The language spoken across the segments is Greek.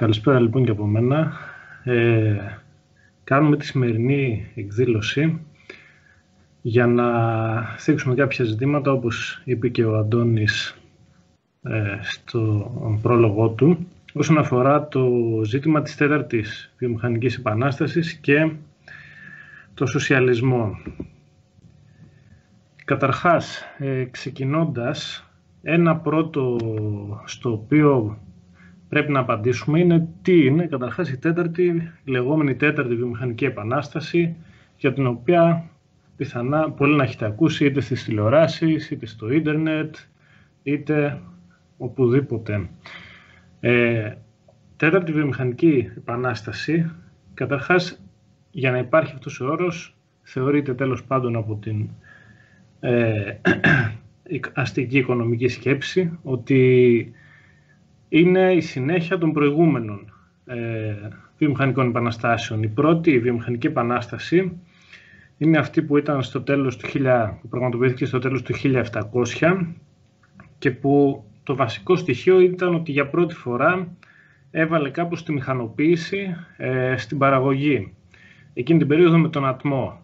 Καλησπέρα λοιπόν και από μένα. Κάνουμε τη σημερινή εκδήλωση για να θίξουμε κάποια ζητήματα, όπως είπε και ο Αντώνης στο πρόλογο του, όσον αφορά το ζήτημα της τέταρτης βιομηχανικής επανάστασης και το σοσιαλισμό. Καταρχάς, ξεκινώντας, ένα πρώτο στο οποίο πρέπει να απαντήσουμε είναι τι είναι καταρχάς η λεγόμενη τέταρτη βιομηχανική επανάσταση, για την οποία πιθανά πολλοί να έχετε ακούσει είτε στις τηλεοράσεις, είτε στο ίντερνετ, είτε οπουδήποτε. Τέταρτη βιομηχανική επανάσταση, καταρχάς, για να υπάρχει αυτός ο όρος, θεωρείται τέλος πάντων από την αστική οικονομική σκέψη ότι είναι η συνέχεια των προηγούμενων βιομηχανικών επαναστάσεων. Η πρώτη βιομηχανική επανάσταση είναι αυτή που ήταν στο τέλος του που πραγματοποιήθηκε στο τέλος του 1700 και που το βασικό στοιχείο ήταν ότι για πρώτη φορά έβαλε κάπως τη μηχανοποίηση στην παραγωγή. Εκείνη την περίοδο με τον ατμό.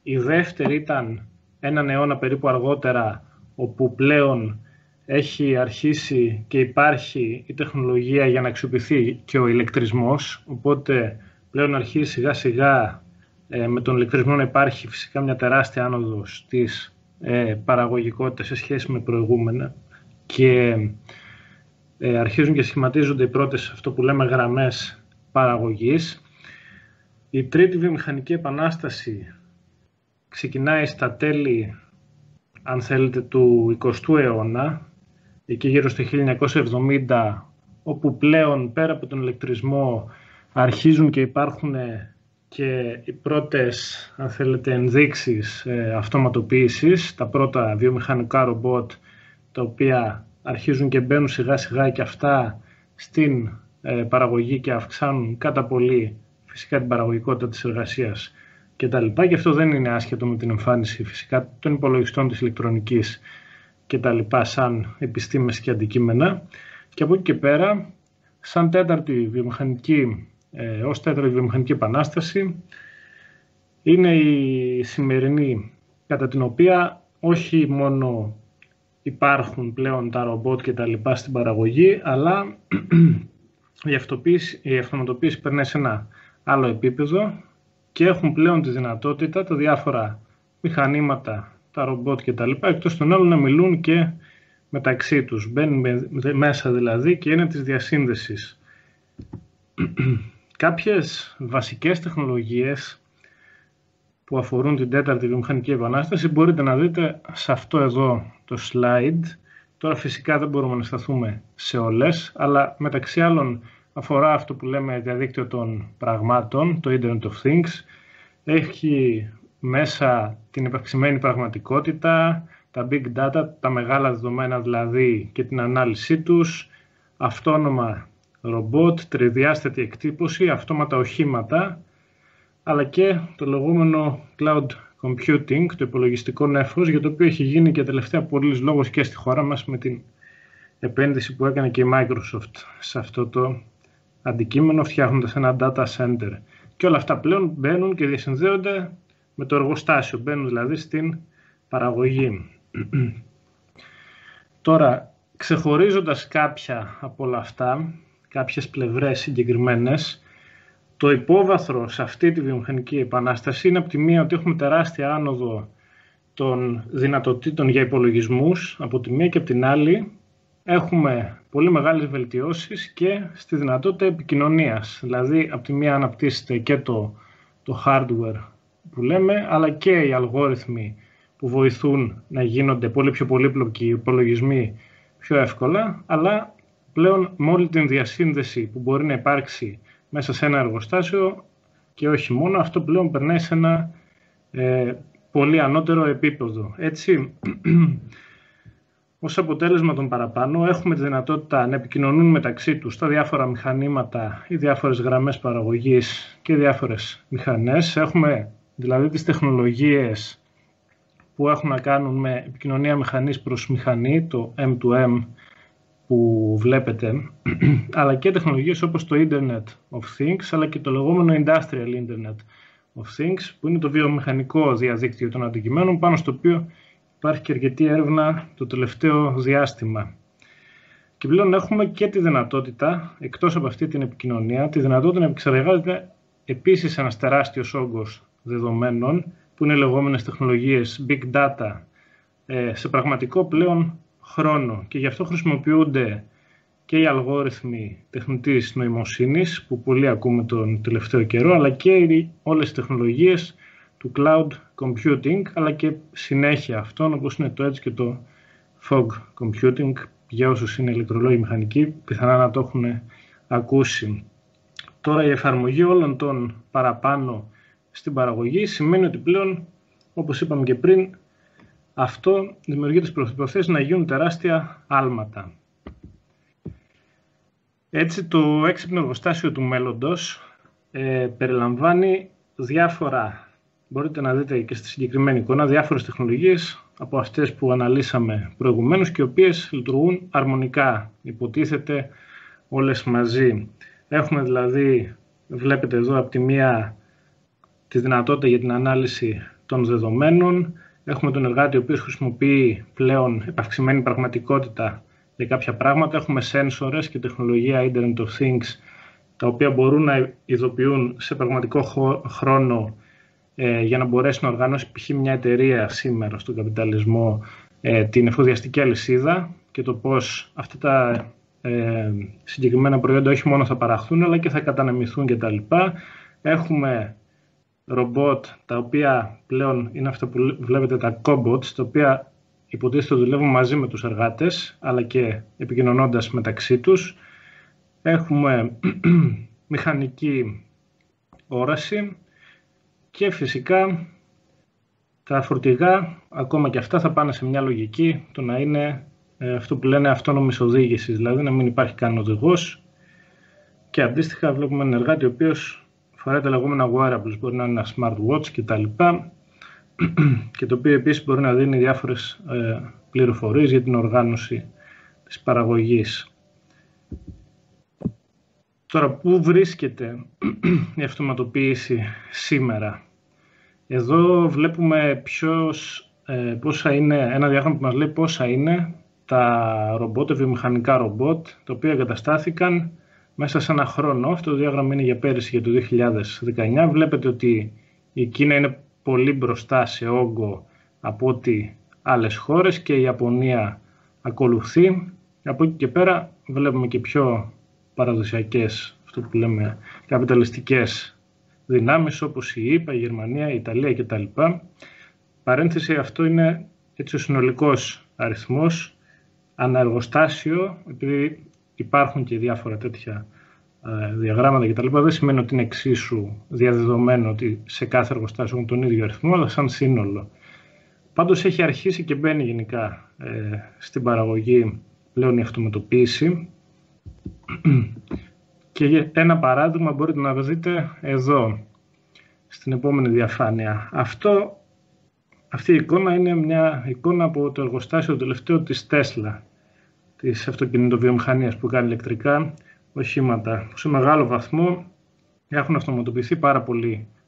Η δεύτερη ήταν έναν αιώνα περίπου αργότερα, όπου πλέον έχει αρχίσει και υπάρχει η τεχνολογία για να αξιοποιηθεί και ο ηλεκτρισμός, οπότε πλέον αρχίζει σιγά σιγά με τον ηλεκτρισμό να υπάρχει φυσικά μια τεράστια άνοδος της παραγωγικότητας σε σχέση με προηγούμενα και αρχίζουν και σχηματίζονται οι πρώτες, αυτό που λέμε, γραμμές παραγωγής. Η τρίτη βιομηχανική επανάσταση ξεκινάει στα τέλη, αν θέλετε, του 20ου αιώνα, εκεί γύρω στο 1970, όπου πλέον πέρα από τον ηλεκτρισμό αρχίζουν και υπάρχουν και οι πρώτες, αν θέλετε, ενδείξεις αυτοματοποίησης, τα πρώτα βιομηχανικά ρομπότ, τα οποία αρχίζουν και μπαίνουν σιγά σιγά και αυτά στην παραγωγή και αυξάνουν κατά πολύ φυσικά την παραγωγικότητα της εργασίας κτλ. Και αυτό δεν είναι άσχετο με την εμφάνιση φυσικά των υπολογιστών της ηλεκτρονικής κτλ. Σαν επιστήμες και αντικείμενα. Και από εκεί και πέρα, σαν τέταρτη βιομηχανική επανάσταση, είναι η σημερινή, κατά την οποία όχι μόνο υπάρχουν πλέον τα ρομπότ και τα λοιπά στην παραγωγή, αλλά η αυτοματοποίηση περνάει σε ένα άλλο επίπεδο και έχουν πλέον τη δυνατότητα τα διάφορα μηχανήματα, τα ρομπότ και τα λοιπά, εκτός των άλλων να μιλούν και μεταξύ τους. Μπαίνουν μέσα δηλαδή και είναι της διασύνδεσης. Κάποιες βασικές τεχνολογίες που αφορούν την τέταρτη βιομηχανική επανάσταση μπορείτε να δείτε σε αυτό εδώ το slide. Τώρα φυσικά δεν μπορούμε να σταθούμε σε όλες, αλλά μεταξύ άλλων αφορά αυτό που λέμε διαδίκτυο των πραγμάτων, το Internet of Things. Έχει μέσα την επαυξημένη πραγματικότητα, τα big data, τα μεγάλα δεδομένα δηλαδή και την ανάλυση τους, αυτόνομα ρομπότ, τριδιάστατη εκτύπωση, αυτόματα οχήματα, αλλά και το λεγόμενο cloud computing, το υπολογιστικό νέφος, για το οποίο έχει γίνει και τελευταία πολλής λόγος και στη χώρα μας με την επένδυση που έκανε και η Microsoft σε αυτό το αντικείμενο, φτιάχνοντας ένα data center. Και όλα αυτά πλέον μπαίνουν και διασυνδέονται με το εργοστάσιο, μπαίνουν δηλαδή στην παραγωγή. Τώρα, ξεχωρίζοντας κάποια από όλα αυτά, κάποιες πλευρές συγκεκριμένες, το υπόβαθρο σε αυτή τη βιομηχανική επανάσταση είναι από τη μία ότι έχουμε τεράστια άνοδο των δυνατοτήτων για υπολογισμούς, από τη μία, και από την άλλη έχουμε πολύ μεγάλες βελτιώσεις και στη δυνατότητα επικοινωνίας. Δηλαδή, από τη μία αναπτύσσεται και το hardware που λέμε, αλλά και οι αλγόριθμοι που βοηθούν να γίνονται πολύ πιο πολύπλοκοι υπολογισμοί πιο εύκολα, αλλά πλέον με όλη την διασύνδεση που μπορεί να υπάρξει μέσα σε ένα εργοστάσιο και όχι μόνο, αυτό πλέον περνάει σε ένα πολύ ανώτερο επίπεδο. Έτσι, ως αποτέλεσμα των παραπάνω, έχουμε τη δυνατότητα να επικοινωνούν μεταξύ τους τα διάφορα μηχανήματα ή διάφορες γραμμές παραγωγής και διάφορες μηχανές. Έχουμε δηλαδή τις τεχνολογίες που έχουν να κάνουν με επικοινωνία μηχανής προς μηχανή, το M2M που βλέπετε, αλλά και τεχνολογίες όπως το Internet of Things, αλλά και το λεγόμενο Industrial Internet of Things, που είναι το βιομηχανικό διαδίκτυο των αντικειμένων, πάνω στο οποίο υπάρχει και αρκετή έρευνα το τελευταίο διάστημα. Και πλέον έχουμε και τη δυνατότητα, εκτός από αυτή την επικοινωνία, τη δυνατότητα να επεξεργάζεται επίσης ένας τεράστιος όγκος δεδομένων, που είναι λεγόμενες τεχνολογίες Big Data, σε πραγματικό πλέον χρόνο. Και γι' αυτό χρησιμοποιούνται και οι αλγόριθμοι τεχνητής νοημοσύνης, που πολύ ακούμε τον τελευταίο καιρό, αλλά και όλες οι τεχνολογίες του cloud computing, αλλά και συνέχεια αυτών, όπως είναι το Edge και το fog computing, για όσους είναι ηλεκτρολόγοι μηχανικοί, πιθανά να το έχουν ακούσει. Τώρα η εφαρμογή όλων των παραπάνω στην παραγωγή σημαίνει ότι πλέον, όπως είπαμε και πριν, αυτό δημιουργεί τις προϋποθέσεις να γίνουν τεράστια άλματα. Έτσι, το έξυπνο εργοστάσιο του μέλλοντος περιλαμβάνει διάφορα, μπορείτε να δείτε και στη συγκεκριμένη εικόνα, διάφορες τεχνολογίες από αυτές που αναλύσαμε προηγουμένως και οι οποίες λειτουργούν αρμονικά, υποτίθεται όλες μαζί. Έχουμε δηλαδή, βλέπετε εδώ από τη μία, τη δυνατότητα για την ανάλυση των δεδομένων. Έχουμε τον εργάτη ο οποίος χρησιμοποιεί πλέον επαυξημένη πραγματικότητα για κάποια πράγματα. Έχουμε sensors και τεχνολογία Internet of Things, τα οποία μπορούν να ειδοποιούν σε πραγματικό χρόνο για να μπορέσει να οργανώσει π.χ. μια εταιρεία σήμερα στον καπιταλισμό την εφοδιαστική αλυσίδα και το πώς αυτά τα συγκεκριμένα προϊόντα όχι μόνο θα παραχθούν αλλά και θα κατανεμηθούν κτλ. Έχουμε ρομπότ, τα οποία πλέον είναι αυτά που βλέπετε, τα cobots, τα οποία υποτίθεται δουλεύουν μαζί με τους εργάτες, αλλά και επικοινωνώντας μεταξύ τους. Έχουμε μηχανική όραση και φυσικά τα φορτηγά, ακόμα και αυτά θα πάνε σε μια λογική το να είναι αυτό που λένε αυτόνομης οδήγησης, δηλαδή να μην υπάρχει καν οδηγός. Και αντίστοιχα βλέπουμε έναν εργάτη ο οποίος φοράει τα λεγόμενα wearables, μπορεί να είναι ένα smartwatch κτλ. Και το οποίο επίσης μπορεί να δίνει διάφορες πληροφορίες για την οργάνωση της παραγωγής. Τώρα, πού βρίσκεται η αυτοματοποίηση σήμερα? Εδώ βλέπουμε πόσα είναι, ένα διάγραμμα που μας λέει πόσα είναι τα ρομπότ, τα βιομηχανικά ρομπότ, τα οποία εγκαταστάθηκαν μέσα σε ένα χρόνο. Αυτό το διάγραμμα είναι για πέρυσι, για το 2019. Βλέπετε ότι η Κίνα είναι πολύ μπροστά σε όγκο από ό,τι άλλες χώρες και η Ιαπωνία ακολουθεί. Από εκεί και πέρα βλέπουμε και πιο παραδοσιακές, αυτό που λέμε, καπιταλιστικές δυνάμεις όπως η ΗΠΑ, η Γερμανία, η Ιταλία κτλ. Παρένθεση, αυτό είναι έτσι ο συνολικός αριθμός αναεργοστάσιο, επειδή υπάρχουν και διάφορα τέτοια διαγράμματα κτλ. Δεν σημαίνει ότι είναι εξίσου διαδεδομένο ότι σε κάθε εργοστάσιο έχουν τον ίδιο αριθμό, αλλά σαν σύνολο. Πάντως έχει αρχίσει και μπαίνει γενικά στην παραγωγή πλέον η αυτοματοποίηση. Και ένα παράδειγμα μπορείτε να δείτε εδώ, στην επόμενη διαφάνεια. Αυτή η εικόνα είναι μια εικόνα από το εργοστάσιο τελευταίο της Tesla, της αυτοκινητοβιομηχανίας, που κάνει ηλεκτρικά οχήματα, που σε μεγάλο βαθμό έχουν αυτοματοποιηθεί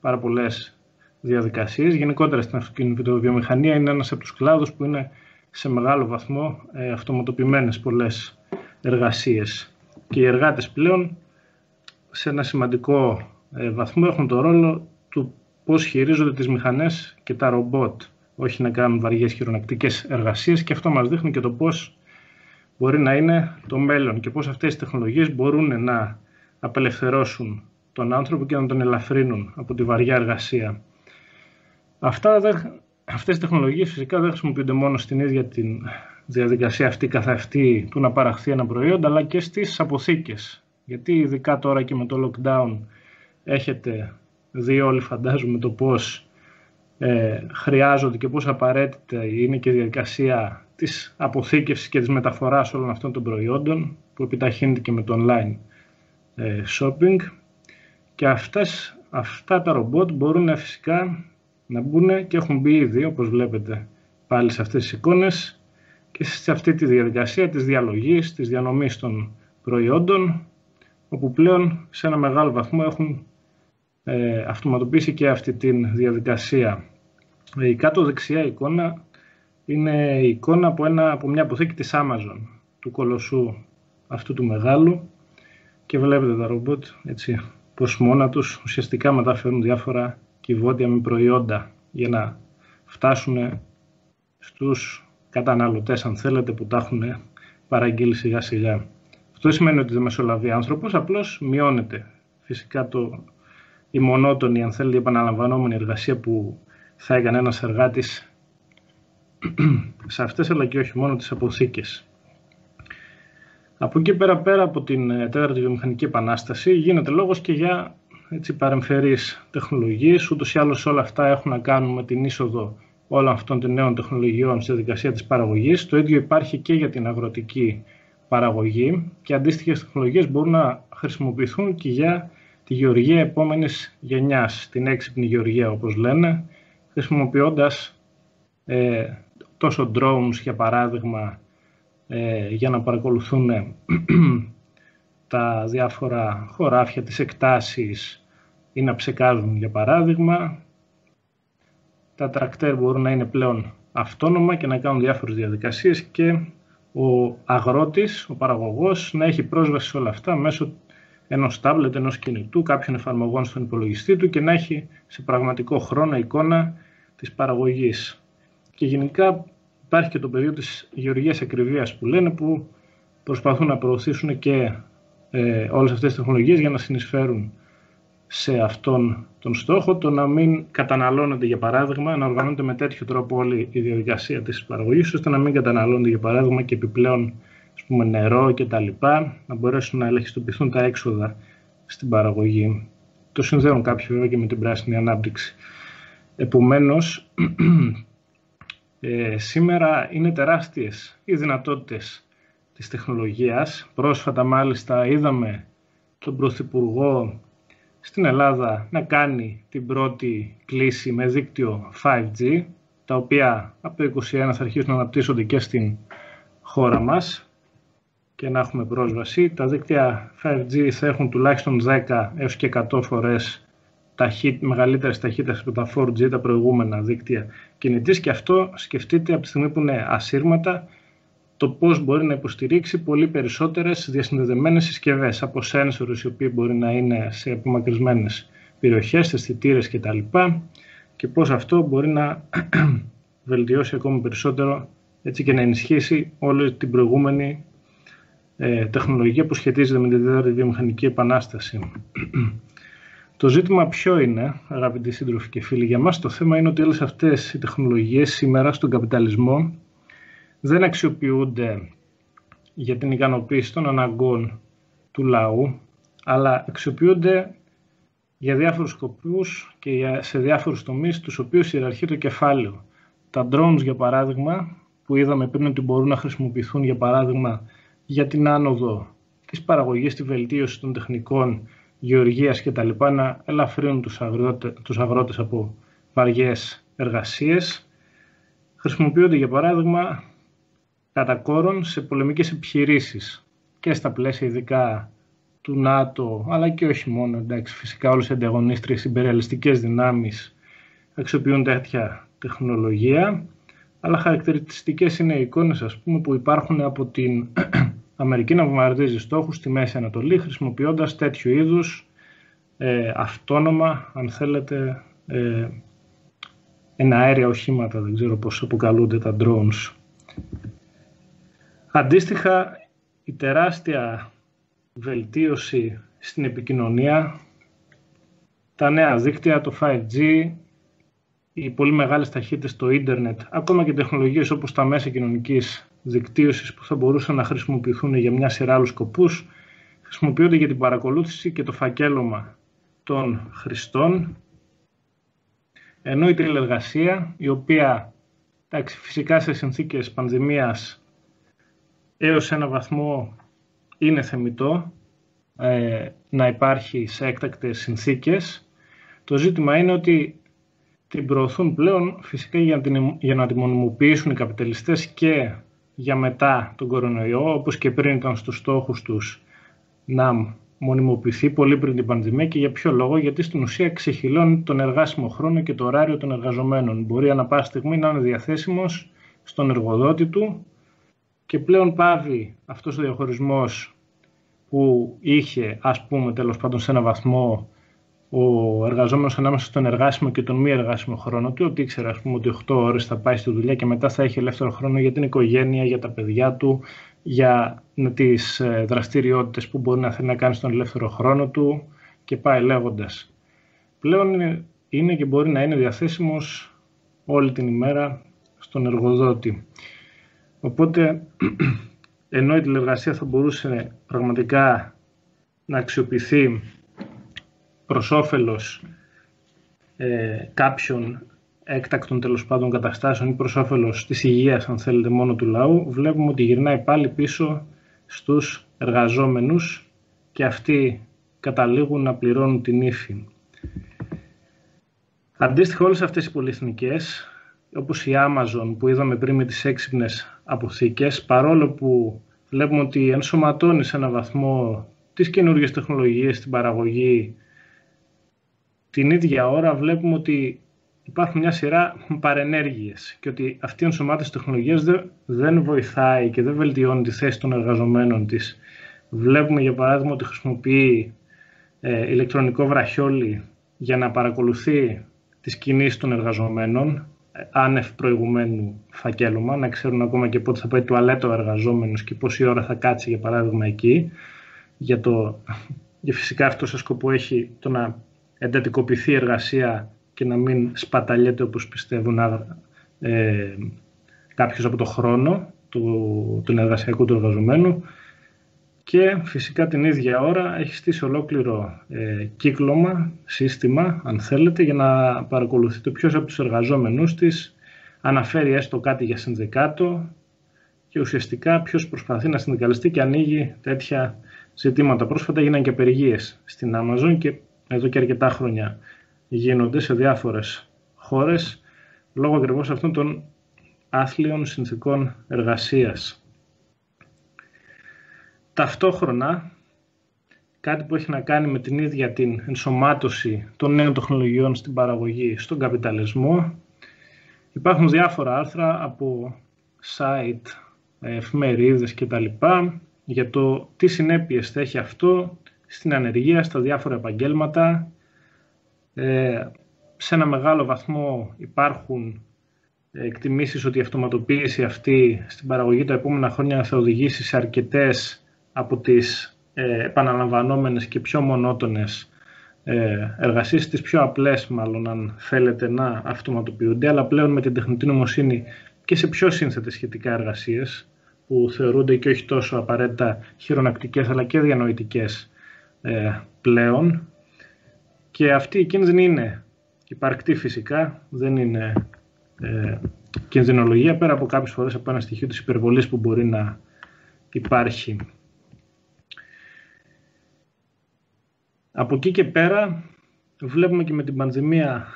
πάρα πολλές διαδικασίες. Γενικότερα στην αυτοκινητοβιομηχανία είναι ένας από τους κλάδους που είναι σε μεγάλο βαθμό αυτοματοποιημένες πολλές εργασίες. Και οι εργάτες πλέον σε ένα σημαντικό βαθμό έχουν το ρόλο του πώς χειρίζονται τις μηχανές και τα ρομπότ, όχι να κάνουν βαριές χειρονακτικές εργασίες, και αυτό μας δείχνει και το πώς μπορεί να είναι το μέλλον και πώς αυτές οι τεχνολογίες μπορούν να απελευθερώσουν τον άνθρωπο και να τον ελαφρύνουν από τη βαριά εργασία. Αυτές οι τεχνολογίες φυσικά δεν χρησιμοποιούνται μόνο στην ίδια τη διαδικασία αυτή καθ' αυτή του να παραχθεί ένα προϊόν, αλλά και στις αποθήκες. Γιατί ειδικά τώρα και με το lockdown έχετε δει όλοι, φαντάζομαι, το πώς χρειάζονται και πώς απαραίτητα είναι και η διαδικασία της αποθήκευσης και της μεταφοράς όλων αυτών των προϊόντων, που επιταχύνεται και με το online shopping. Και αυτά τα ρομπότ μπορούν φυσικά να μπουν και έχουν μπει ήδη, όπως βλέπετε πάλι σε αυτές τις εικόνες, και σε αυτή τη διαδικασία της διαλογής, της διανομής των προϊόντων, όπου πλέον σε ένα μεγάλο βαθμό έχουν αυτοματοποιήσει και αυτή τη διαδικασία. Η κάτω δεξιά εικόνα είναι η εικόνα από μια αποθήκη της Amazon, του κολοσσού αυτού του μεγάλου, και βλέπετε τα ρομπότ έτσι πως μόνα τους ουσιαστικά μεταφέρουν διάφορα κυβότια με προϊόντα για να φτάσουν στους καταναλωτές, αν θέλετε, που τα έχουν παραγγείλει σιγά σιγά. Αυτό σημαίνει ότι δεν μεσολαβεί άνθρωπος, απλώς μειώνεται φυσικά η μονότονη, αν θέλετε, επαναλαμβανόμενη εργασία που θα έκανε ένας εργάτης σε αυτές, αλλά και όχι μόνο τις αποθήκες. Από εκεί πέρα από την τέταρτη βιομηχανική επανάσταση γίνεται λόγος και για παρεμφερείς τεχνολογίες. Ούτως ή άλλως όλα αυτά έχουν να κάνουν με την είσοδο όλων αυτών των νέων τεχνολογιών στη διαδικασία της παραγωγής. Το ίδιο υπάρχει και για την αγροτική παραγωγή και αντίστοιχες τεχνολογίες μπορούν να χρησιμοποιηθούν και για τη γεωργία επόμενης γενιάς, την έξυπνη γεωργία όπως λένε, χρησιμοποιώντας τόσο drones για παράδειγμα για να παρακολουθούν τα διάφορα χωράφια, τις εκτάσεις ή να ψεκάζουν για παράδειγμα. Τα τρακτέρ μπορούν να είναι πλέον αυτόνομα και να κάνουν διάφορες διαδικασίες και ο αγρότης, ο παραγωγός, να έχει πρόσβαση σε όλα αυτά μέσω ενός τάμπλετ, ενός κινητού, κάποιων εφαρμογών στον υπολογιστή του και να έχει σε πραγματικό χρόνο εικόνα της παραγωγής. Και γενικά υπάρχει και το πεδίο της γεωργίας ακριβίας που λένε, που προσπαθούν να προωθήσουν και όλες αυτές τις τεχνολογίες για να συνεισφέρουν σε αυτόν τον στόχο, το να μην καταναλώνεται για παράδειγμα, να οργανώνεται με τέτοιο τρόπο όλη η διαδικασία της παραγωγής, ώστε να μην καταναλώνεται για παράδειγμα και επιπλέον νερό και τα λοιπά, να μπορέσουν να ελαχιστοποιηθούν τα έξοδα στην παραγωγή. Το συνδέουν κάποιοι βέβαια και με την πράσινη ανάπτυξη. Επομένως, σήμερα είναι τεράστιες οι δυνατότητες της τεχνολογίας. Πρόσφατα μάλιστα είδαμε τον Πρωθυπουργό στην Ελλάδα να κάνει την πρώτη κλήση με δίκτυο 5G, τα οποία από το 2021 θα αρχίσουν να αναπτύσσονται και στην χώρα μας και να έχουμε πρόσβαση. Τα δίκτυα 5G θα έχουν τουλάχιστον 10 έως και 100 φορές μεγαλύτερες ταχύτητες από τα 4G, τα προηγούμενα δίκτυα κινητής, και αυτό σκεφτείτε από τη στιγμή που είναι ασύρματα το πώς μπορεί να υποστηρίξει πολύ περισσότερες διασυνδεδεμένες συσκευές από σένσορες οι οποίοι μπορεί να είναι σε απομακρυσμένες περιοχές, αισθητήρες κτλ. Και πώς αυτό μπορεί να βελτιώσει ακόμη περισσότερο έτσι και να ενισχύσει όλη την προηγούμενη τεχνολογία που σχετίζεται με την τέταρτη βιομηχανική επανάσταση. Το ζήτημα ποιο είναι, αγαπητοί σύντροφοι και φίλοι, για μας το θέμα είναι ότι όλες αυτές οι τεχνολογίες σήμερα στον καπιταλισμό δεν αξιοποιούνται για την ικανοποίηση των αναγκών του λαού, αλλά αξιοποιούνται για διάφορους σκοπούς και σε διάφορους τομείς, τους οποίους ιεραρχεί το κεφάλαιο. Τα drones, για παράδειγμα, που είδαμε πριν ότι μπορούν να χρησιμοποιηθούν, για παράδειγμα, για την άνοδο της παραγωγής, τη βελτίωση των τεχνικών γεωργίας και τα λοιπά, να ελαφρύνουν τους αγρότες από βαριές εργασίες. Χρησιμοποιούνται, για παράδειγμα, κατά κόρον σε πολεμικές επιχειρήσεις και στα πλαίσια ειδικά του ΝΑΤΟ, αλλά και όχι μόνο, εντάξει, φυσικά όλες οι ανταγωνίστριες ιμπεριαλιστικές δυνάμεις αξιοποιούν τέτοια τεχνολογία, αλλά χαρακτηριστικές είναι οι εικόνες, ας πούμε, που υπάρχουν από την Αμερική να βομβαρδίζει στόχους στη Μέση Ανατολή, χρησιμοποιώντας τέτοιου είδους αυτόνομα, αν θέλετε, εναέρια οχήματα, δεν ξέρω πώς αποκαλούνται τα drones. Αντίστοιχα, η τεράστια βελτίωση στην επικοινωνία, τα νέα δίκτυα, το 5G, οι πολύ μεγάλες ταχύτητες στο ίντερνετ, ακόμα και τεχνολογίες όπως τα μέσα κοινωνικής δικτύωσης που θα μπορούσαν να χρησιμοποιηθούν για μια σειρά άλλους σκοπούς, χρησιμοποιούνται για την παρακολούθηση και το φακέλωμα των χρηστών, ενώ η τηλεργασία, η οποία φυσικά σε συνθήκες πανδημίας έως ένα βαθμό είναι θεμιτό να υπάρχει σε έκτακτες συνθήκες, το ζήτημα είναι ότι την προωθούν πλέον φυσικά για να τη μονιμοποιήσουν οι καπιταλιστές και για μετά τον κορονοϊό, όπως και πριν ήταν στους στόχους τους να μονιμοποιηθεί πολύ πριν την πανδημία. Και για ποιο λόγο? Γιατί στην ουσία ξεχυλώνει τον εργάσιμο χρόνο και το ωράριο των εργαζομένων. Μπορεί ανά πάσα στιγμή να είναι διαθέσιμος στον εργοδότη του και πλέον πάβει αυτός ο διαχωρισμός που είχε, ας πούμε, τέλος πάντων σε ένα βαθμό, ο εργαζόμενος ανάμεσα στον εργάσιμο και τον μη εργάσιμο χρόνο του, ότι ήξερε, ας πούμε, ότι 8 ώρες θα πάει στη δουλειά και μετά θα έχει ελεύθερο χρόνο για την οικογένεια, για τα παιδιά του, για τις δραστηριότητες που μπορεί να θέλει να κάνει στον ελεύθερο χρόνο του και πάει λέγοντας. Πλέον είναι και μπορεί να είναι διαθέσιμος όλη την ημέρα στον εργοδότη. Οπότε, ενώ η τηλεργασία θα μπορούσε πραγματικά να αξιοποιηθεί προς όφελος κάποιων έκτακτων τέλος πάντων καταστάσεων ή προς όφελος της υγείας, αν θέλετε, μόνο του λαού, βλέπουμε ότι γυρνάει πάλι πίσω στους εργαζόμενους και αυτοί καταλήγουν να πληρώνουν την ύφη. Αντίστοιχα, όλες αυτές οι πολυεθνικές, όπως η Amazon που είδαμε πριν με τις έξυπνες αποθήκες, παρόλο που βλέπουμε ότι ενσωματώνει σε έναν βαθμό τις καινούργιες τεχνολογίες στην παραγωγή, την ίδια ώρα βλέπουμε ότι υπάρχουν μια σειρά παρενέργειες και ότι αυτή η ενσωμάτωση τεχνολογίας δεν βοηθάει και δεν βελτιώνει τη θέση των εργαζομένων της. Βλέπουμε για παράδειγμα ότι χρησιμοποιεί ηλεκτρονικό βραχιόλι για να παρακολουθεί τις κινήσεις των εργαζομένων, άνευ προηγουμένου φακέλωμα, να ξέρουν ακόμα και πότε θα πάει τουαλέτα ο εργαζόμενος και πόση ώρα θα κάτσει για παράδειγμα εκεί. Για φυσικά αυτό σε σκοπό έχει το να εντατικοποιηθεί η εργασία και να μην σπαταλιέται, όπως πιστεύουν κάποιος, από το χρόνο του εργασιακού του εργαζομένου. Και φυσικά την ίδια ώρα έχει στήσει ολόκληρο κύκλωμα, σύστημα αν θέλετε, για να παρακολουθεί το ποιος από τους εργαζόμενους της αναφέρει έστω κάτι για συνδικάτο και ουσιαστικά ποιος προσπαθεί να συνδικαλιστεί και ανοίγει τέτοια ζητήματα. Πρόσφατα έγιναν και απεργίες στην Amazon και εδώ και αρκετά χρόνια γίνονται σε διάφορες χώρες λόγω ακριβώς αυτών των άθλιων συνθηκών εργασίας. Ταυτόχρονα, κάτι που έχει να κάνει με την ίδια την ενσωμάτωση των νέων τεχνολογιών στην παραγωγή, στον καπιταλισμό, υπάρχουν διάφορα άρθρα από site, εφημερίδες κτλ. Για το τι συνέπειες θα έχει αυτό στην ανεργία, στα διάφορα επαγγέλματα. Σε ένα μεγάλο βαθμό υπάρχουν εκτιμήσεις ότι η αυτοματοποίηση αυτή στην παραγωγή τα επόμενα χρόνια θα οδηγήσει σε αρκετές από τις επαναλαμβανόμενες και πιο μονότονες εργασίες, τις πιο απλές μάλλον αν θέλετε να αυτοματοποιούνται, αλλά πλέον με την τεχνητή νοημοσύνη και σε πιο σύνθετες σχετικά εργασίες που θεωρούνται και όχι τόσο απαραίτητα χειρονακτικές αλλά και διανοητικές πλέον. Και αυτή η κίνδυνη είναι υπαρκτή φυσικά, δεν είναι κινδυνολογία, πέρα από κάποιες φορές από ένα στοιχείο της υπερβολής που μπορεί να υπάρχει. Από εκεί και πέρα βλέπουμε και με την πανδημία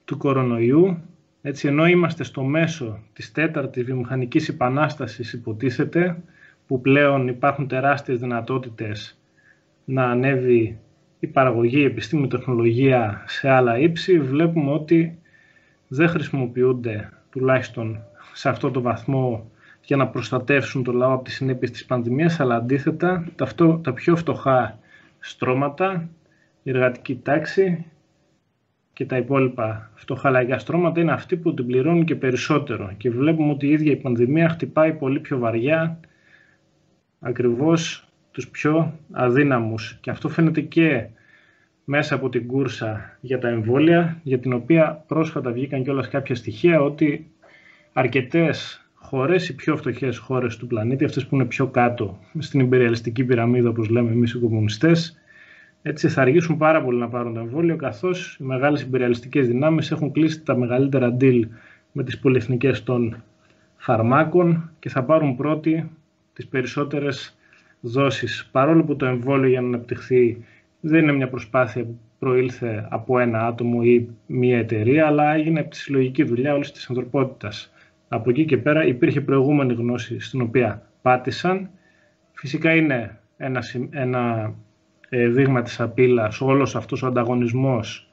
του κορονοϊού, έτσι, ενώ είμαστε στο μέσο της τέταρτης βιομηχανικής επανάστασης υποτίθεται, που πλέον υπάρχουν τεράστιες δυνατότητες να ανέβει η παραγωγή, η επιστήμη, η τεχνολογία σε άλλα ύψη, βλέπουμε ότι δεν χρησιμοποιούνται τουλάχιστον σε αυτό το βαθμό για να προστατεύσουν το λαό από τις συνέπειες της πανδημίας, αλλά αντίθετα τα πιο φτωχά στρώματα, η εργατική τάξη και τα υπόλοιπα φτωχά λαϊκά στρώματα είναι αυτοί που την πληρώνουν και περισσότερο. Και βλέπουμε ότι η ίδια η πανδημία χτυπάει πολύ πιο βαριά ακριβώς τους πιο αδύναμους. Και αυτό φαίνεται και μέσα από την κούρσα για τα εμβόλια, για την οποία πρόσφατα βγήκαν κιόλας κάποια στοιχεία ότι αρκετές χώρες, οι πιο φτωχές χώρες του πλανήτη, αυτές που είναι πιο κάτω στην ιμπεριαλιστική πυραμίδα, όπως λέμε εμείς οι κομμουνιστές, έτσι θα αργήσουν πάρα πολύ να πάρουν το εμβόλιο, καθώς οι μεγάλες ιμπεριαλιστικές δυνάμεις έχουν κλείσει τα μεγαλύτερα deal με τις πολυεθνικές των φαρμάκων και θα πάρουν πρώτοι τις περισσότερες δόσεις. Παρόλο που το εμβόλιο για να αναπτυχθεί δεν είναι μια προσπάθεια που προήλθε από ένα άτομο ή μια εταιρεία, αλλά έγινε από τη συλλογική δουλειά όλης της ανθρωπότητας. Από εκεί και πέρα υπήρχε προηγούμενη γνώση στην οποία πάτησαν. Φυσικά είναι ένα δείγμα της απείλας όλος αυτός ο ανταγωνισμός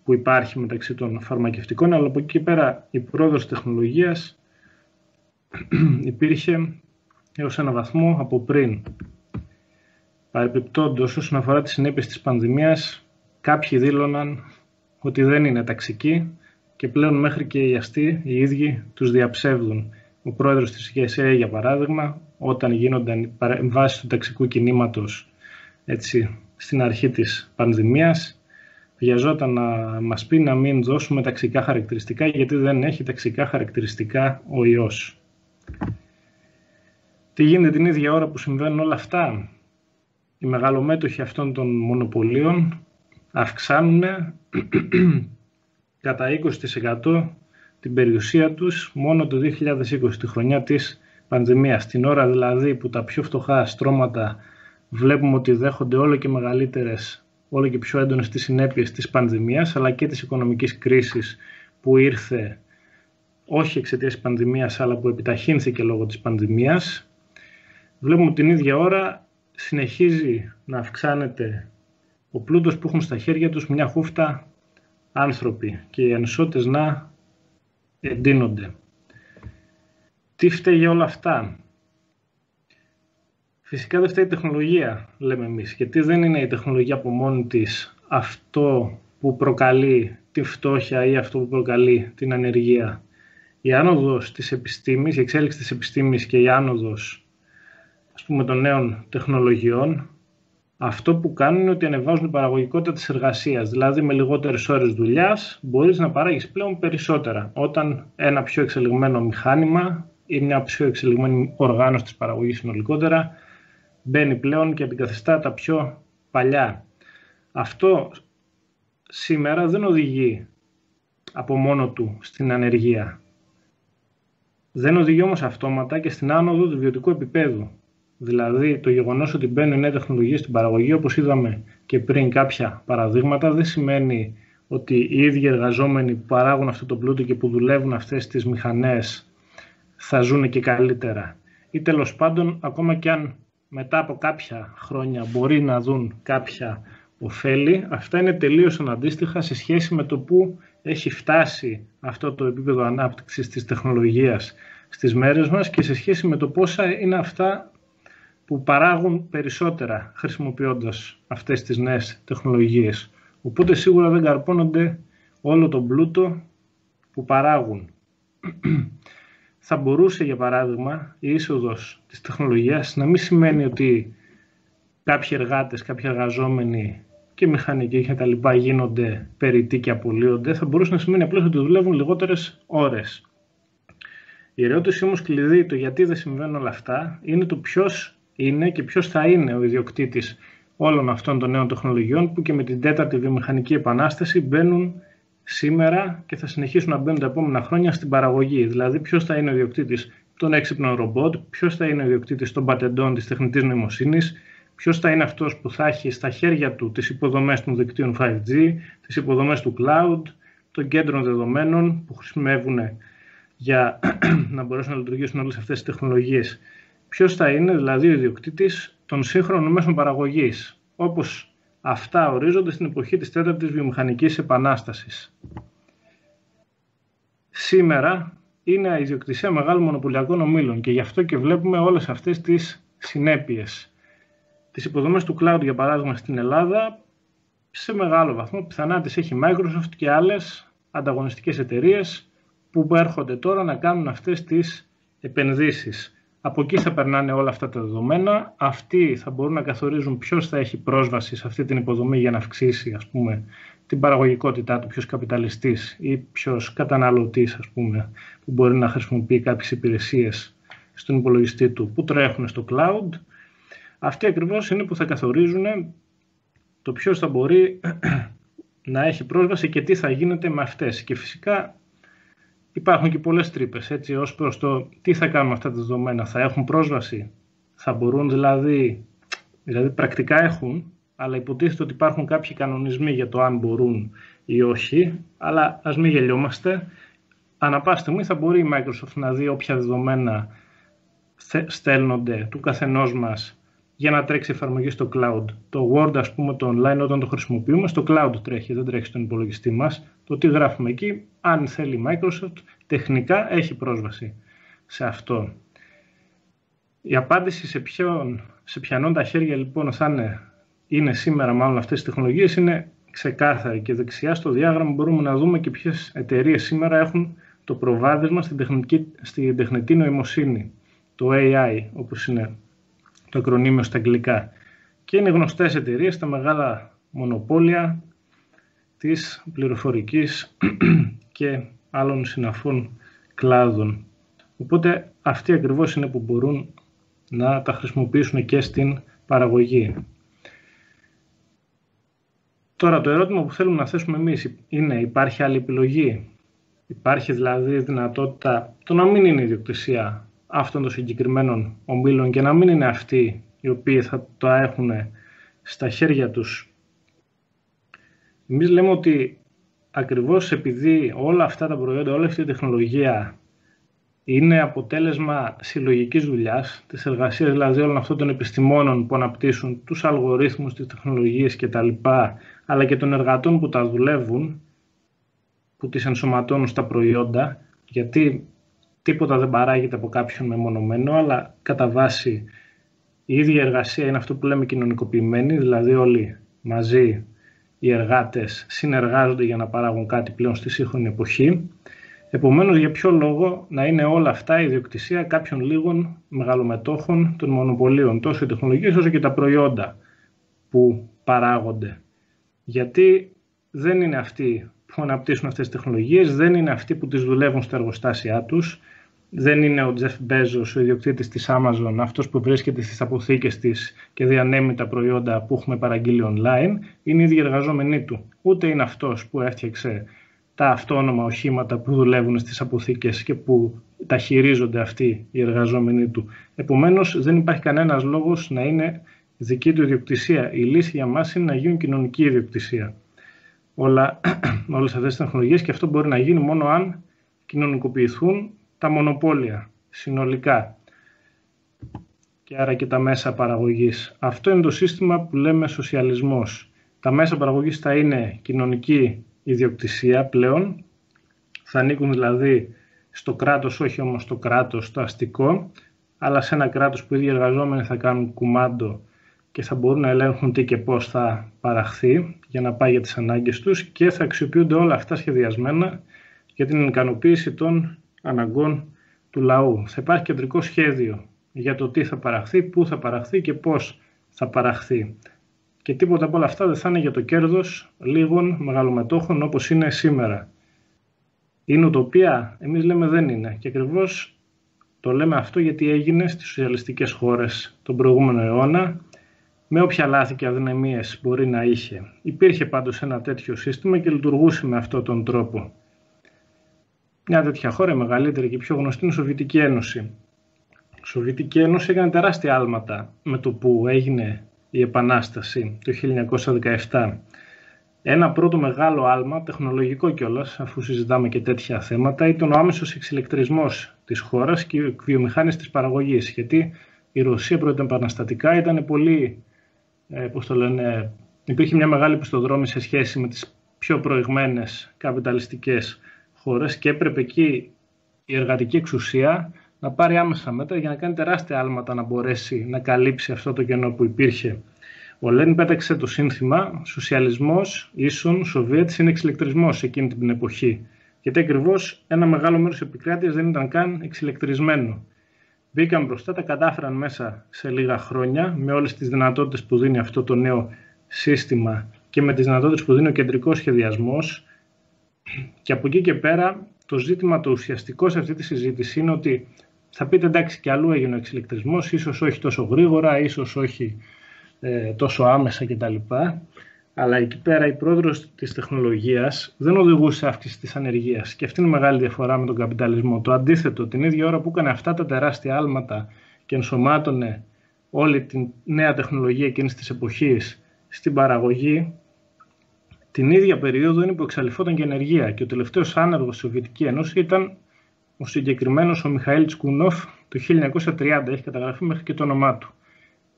που υπάρχει μεταξύ των φαρμακευτικών, αλλά από εκεί και πέρα η πρόοδος τεχνολογίας υπήρχε έως ένα βαθμό από πριν. Παρεπιπτόντως, όσον αφορά τις συνέπειες της πανδημίας, κάποιοι δήλωναν ότι δεν είναι ταξική και πλέον μέχρι και οι αστεί οι ίδιοι τους διαψεύδουν. Ο πρόεδρος της ΓΕΣΕ, για παράδειγμα, όταν γίνονταν παρεμβάσεις του ταξικού κινήματος έτσι, στην αρχή της πανδημίας, βιαζόταν να μας πει να μην δώσουμε ταξικά χαρακτηριστικά, γιατί δεν έχει ταξικά χαρακτηριστικά ο ιός. Τι γίνεται την ίδια ώρα που συμβαίνουν όλα αυτά? Οι μεγαλομέτοχοι αυτών των μονοπωλίων αυξάνουν κατά 20% την περιουσία τους μόνο το 2020, τη χρονιά της πανδημίας. Την ώρα δηλαδή που τα πιο φτωχά στρώματα βλέπουμε ότι δέχονται όλο και μεγαλύτερες, όλο και πιο έντονες τις συνέπειες της πανδημίας, αλλά και της οικονομικής κρίσης που ήρθε όχι εξαιτίας της πανδημίας, αλλά που επιταχύνθηκε λόγω της πανδημίας. Βλέπουμε την ίδια ώρα συνεχίζει να αυξάνεται ο πλούτος που έχουν στα χέρια τους μια χούφτα άνθρωποι και οι ανισότητες να εντείνονται. Τι φταίει για όλα αυτά? Φυσικά δεν φταίει η τεχνολογία, λέμε εμείς, γιατί δεν είναι η τεχνολογία από μόνη της αυτό που προκαλεί τη φτώχεια ή αυτό που προκαλεί την ανεργία. Η άνοδος της επιστήμης, η εξέλιξη της επιστήμης και η άνοδος, ας πούμε, των νέων τεχνολογιών, αυτό που κάνουν είναι ότι ανεβάζουν την παραγωγικότητα της εργασίας. Δηλαδή με λιγότερες ώρες δουλειάς μπορείς να παράγεις πλέον περισσότερα. Όταν ένα πιο εξελιγμένο μηχάνημα ή μια πιο εξελιγμένη οργάνωση της παραγωγής συνολικότερα μπαίνει πλέον και αντικαθιστά τα πιο παλιά. Αυτό σήμερα δεν οδηγεί από μόνο του στην ανεργία. Δεν οδηγεί όμως αυτόματα και στην άνοδο του βιωτικού επίπεδου. Δηλαδή το γεγονός ότι μπαίνουν νέες τεχνολογίες στην παραγωγή, όπως είδαμε και πριν κάποια παραδείγματα, δεν σημαίνει ότι οι ίδιοι εργαζόμενοι που παράγουν αυτό το πλούτο και που δουλεύουν αυτές τις μηχανές θα ζουν και καλύτερα. Ή τέλος πάντων, ακόμα και αν μετά από κάποια χρόνια μπορεί να δουν κάποια ωφέλη, αυτά είναι τελείως αναντίστοιχα σε σχέση με το που έχει φτάσει αυτό το επίπεδο ανάπτυξης της τεχνολογίας στις μέρες μας και σε σχέση με το πόσα είναι αυτά που παράγουν περισσότερα χρησιμοποιώντας αυτές τις νέες τεχνολογίες. Οπότε σίγουρα δεν καρπώνονται όλο τον πλούτο που παράγουν. Θα μπορούσε, για παράδειγμα, η είσοδος της τεχνολογίας να μην σημαίνει ότι κάποιοι εργάτες, κάποιοι εργαζόμενοι και μηχανικοί και τα λοιπά γίνονται περιττοί και απολύονται. Θα μπορούσε να σημαίνει απλώς ότι δουλεύουν λιγότερες ώρες. Η ερώτηση όμως κλειδί, το γιατί δεν συμβαίνουν όλα αυτά, είναι το ποιος είναι και ποιος θα είναι ο ιδιοκτήτης όλων αυτών των νέων τεχνολογιών που και με την τέταρτη βιομηχανική επανάσταση μπαίνουν σήμερα και θα συνεχίσουν να μπαίνουν τα επόμενα χρόνια στην παραγωγή. Δηλαδή ποιος θα είναι ο ιδιοκτήτης των έξυπνων ρομπότ, ποιος θα είναι ο ιδιοκτήτης των πατεντών της τεχνητής νοημοσύνης, ποιος θα είναι αυτός που θα έχει στα χέρια του τις υποδομές των δικτύων 5G, τις υποδομές του cloud, των κέντρων δεδομένων που χρησιμεύουν για να μπορέσουν να λειτουργήσουν όλες αυτές τις τεχνολογίες. Ποιος θα είναι δηλαδή ο ιδιοκτήτης των σύγχρονων μέσων παραγωγής, όπως αυτά ορίζονται στην εποχή της τέταρτης βιομηχανικής επανάστασης. Σήμερα είναι η ιδιοκτησία μεγάλων μονοπωλιακών ομίλων και γι' αυτό και βλέπουμε όλες αυτές τις συνέπειες. Τις υποδομές του cloud, για παράδειγμα, στην Ελλάδα, σε μεγάλο βαθμό πιθανά τις έχει Microsoft και άλλες ανταγωνιστικές εταιρείες που έρχονται τώρα να κάνουν αυτές τις επενδύσεις. Από εκεί θα περνάνε όλα αυτά τα δεδομένα. Αυτοί θα μπορούν να καθορίζουν ποιος θα έχει πρόσβαση σε αυτή την υποδομή για να αυξήσει, ας πούμε, την παραγωγικότητά του, ποιος καπιταλιστής ή ποιος καταναλωτής, ας πούμε, που μπορεί να χρησιμοποιεί κάποιες υπηρεσίες στον υπολογιστή του που τρέχουν στο cloud. Αυτοί ακριβώς είναι που θα καθορίζουν το ποιος θα μπορεί να έχει πρόσβαση και τι θα γίνεται με αυτές. Και φυσικά υπάρχουν και πολλές τρύπες, έτσι, ως προς το τι θα κάνουμε αυτά τα δεδομένα. Θα έχουν πρόσβαση, θα μπορούν δηλαδή πρακτικά έχουν, αλλά υποτίθεται ότι υπάρχουν κάποιοι κανονισμοί για το αν μπορούν ή όχι, αλλά ας μην γελιόμαστε. ανά πάση στιγμή θα μπορεί η Microsoft να δει όποια δεδομένα στέλνονται του καθενός μας για να τρέξει εφαρμογή στο cloud. Το Word, ας πούμε, το online, όταν το χρησιμοποιούμε, στο cloud τρέχει, δεν τρέχει στον υπολογιστή μας. Το τι γράφουμε εκεί, αν θέλει η Microsoft, τεχνικά έχει πρόσβαση σε αυτό. Η απάντηση σε ποιανών τα χέρια λοιπόν θα είναι σήμερα μάλλον αυτές τις τεχνολογίες είναι ξεκάθαρη, και δεξιά στο διάγραμμα μπορούμε να δούμε και ποιες εταιρείες σήμερα έχουν το προβάδισμα στην τεχνητή νοημοσύνη, το AI, όπως είναι το ακρονίμιο στα αγγλικά. Και είναι γνωστές εταιρείες, τα μεγάλα μονοπόλια της πληροφορικής και άλλων συναφών κλάδων. Οπότε αυτοί ακριβώς είναι που μπορούν να τα χρησιμοποιήσουν και στην παραγωγή. Τώρα το ερώτημα που θέλουμε να θέσουμε εμείς είναι: υπάρχει άλλη επιλογή? Υπάρχει δηλαδή δυνατότητα το να μην είναι ιδιοκτησία αυτών των συγκεκριμένων ομίλων και να μην είναι αυτοί οι οποίοι θα το έχουν στα χέρια τους? Εμείς λέμε ότι ακριβώς επειδή όλα αυτά τα προϊόντα, όλη αυτή η τεχνολογία είναι αποτέλεσμα συλλογικής δουλειάς, της εργασίας δηλαδή όλων αυτών των επιστημόνων που αναπτύσσουν τους αλγορίθμους, τις τεχνολογίες κτλ., αλλά και των εργατών που τα δουλεύουν, που τις ενσωματώνουν στα προϊόντα, γιατί τίποτα δεν παράγεται από κάποιον μεμονωμένο, αλλά κατά βάση η ίδια εργασία είναι αυτό που λέμε κοινωνικοποιημένη, δηλαδή όλοι μαζί οι εργάτες συνεργάζονται για να παράγουν κάτι πλέον στη σύγχρονη εποχή. Επομένως, για ποιο λόγο να είναι όλα αυτά η ιδιοκτησία κάποιων λίγων μεγαλομετόχων των μονοπωλίων, τόσο οι τεχνολογίες όσο και τα προϊόντα που παράγονται? Γιατί δεν είναι αυτοί που αναπτύσσουν αυτές τις τεχνολογίες, δεν είναι αυτοί που τις δουλεύουν στα εργοστάσια τους, δεν είναι ο Τζεφ Μπέζος, ο ιδιοκτήτης της Amazon, αυτός που βρίσκεται στις αποθήκες της και διανέμει τα προϊόντα που έχουμε παραγγείλει online, είναι οι ίδιοι εργαζόμενοι του. Ούτε είναι αυτός που έφτιαξε τα αυτόνομα οχήματα που δουλεύουν στις αποθήκες και που τα χειρίζονται αυτοί οι εργαζόμενοι του. Επομένως, δεν υπάρχει κανένας λόγος να είναι δική του ιδιοκτησία. Η λύση για μας είναι να γίνουν κοινωνική ιδιοκτησία όλες αυτές τις τεχνολογίες, και αυτό μπορεί να γίνει μόνο αν κοινωνικοποιηθούν τα μονοπόλια συνολικά και άρα και τα μέσα παραγωγής. Αυτό είναι το σύστημα που λέμε σοσιαλισμός. Τα μέσα παραγωγής θα είναι κοινωνική ιδιοκτησία πλέον, θα ανήκουν δηλαδή στο κράτος, όχι όμως στο κράτος το αστικό, αλλά σε ένα κράτος που οι ίδιοι εργαζόμενοι θα κάνουν κουμάντο και θα μπορούν να ελέγχουν τι και πώς θα παραχθεί για να πάει για τις ανάγκες τους, και θα αξιοποιούνται όλα αυτά σχεδιασμένα για την ικανοποίηση των αναγκών του λαού. Θα υπάρχει κεντρικό σχέδιο για το τι θα παραχθεί, πού θα παραχθεί και πώς θα παραχθεί. Και τίποτα από όλα αυτά δεν θα είναι για το κέρδος λίγων μεγαλομετόχων όπως είναι σήμερα. Είναι ουτοπία? Εμείς λέμε δεν είναι. Και ακριβώς το λέμε αυτό γιατί έγινε στις σοσιαλιστικές χώρες τον προηγούμενο αιώνα, με όποια λάθη και αδυναμίες μπορεί να είχε. Υπήρχε πάντως ένα τέτοιο σύστημα και λειτουργούσε με αυτόν τον τρόπο. Μια τέτοια χώρα, μεγαλύτερη και πιο γνωστή, είναι η Σοβιετική Ένωση. Η Σοβιετική Ένωση έκανε τεράστια άλματα με το που έγινε η Επανάσταση το 1917. Ένα πρώτο μεγάλο άλμα, τεχνολογικό κιόλας, αφού συζητάμε και τέτοια θέματα, ήταν ο άμεσος εξηλεκτρισμός της χώρας και η εκβιομηχάνηση της παραγωγής. Γιατί η Ρωσία πρωτοεπαναστατικά ήταν πολύ, υπήρχε μια μεγάλη πιστοδρόμη σε σχέση με τις πιο προηγμένες καπιταλιστικές χώρες και έπρεπε εκεί η εργατική εξουσία να πάρει άμεσα μέτρα για να κάνει τεράστια άλματα να μπορέσει να καλύψει αυτό το κενό που υπήρχε. Ο Λένιν πέταξε το σύνθημα «Σοσιαλισμός ίσον Σοβιέτης είναι εξηλεκτρισμός» εκείνη την εποχή. Γιατί ακριβώς ένα μεγάλο μέρος της επικράτειας δεν ήταν καν εξηλεκτρισμένο. Μπήκαν μπροστά, τα κατάφεραν μέσα σε λίγα χρόνια με όλες τις δυνατότητες που δίνει αυτό το νέο σύστημα και με τις δυνατότητες που δίνει ο κεντρικός σχεδιασμός. Και από εκεί και πέρα το ζήτημα το ουσιαστικό σε αυτή τη συζήτηση είναι ότι θα πείτε εντάξει και αλλού έγινε ο εξηλεκτρισμός, ίσως όχι τόσο γρήγορα, ίσως όχι τόσο άμεσα κτλ. Αλλά εκεί πέρα η πρόοδος της τεχνολογίας δεν οδηγούσε σε αύξηση της ανεργίας. Και αυτή είναι η μεγάλη διαφορά με τον καπιταλισμό. Το αντίθετο, την ίδια ώρα που έκανε αυτά τα τεράστια άλματα και ενσωμάτωνε όλη τη νέα τεχνολογία εκείνης της εποχής στην παραγωγή, Την ίδια περίοδο είναι που εξαλειφόταν και ενεργεία και ο τελευταίος άνεργος στη Σοβιετική Ένωση ήταν ο συγκεκριμένος ο Μιχαήλ Τσκούνοφ το 1930, έχει καταγραφεί μέχρι και το όνομά του.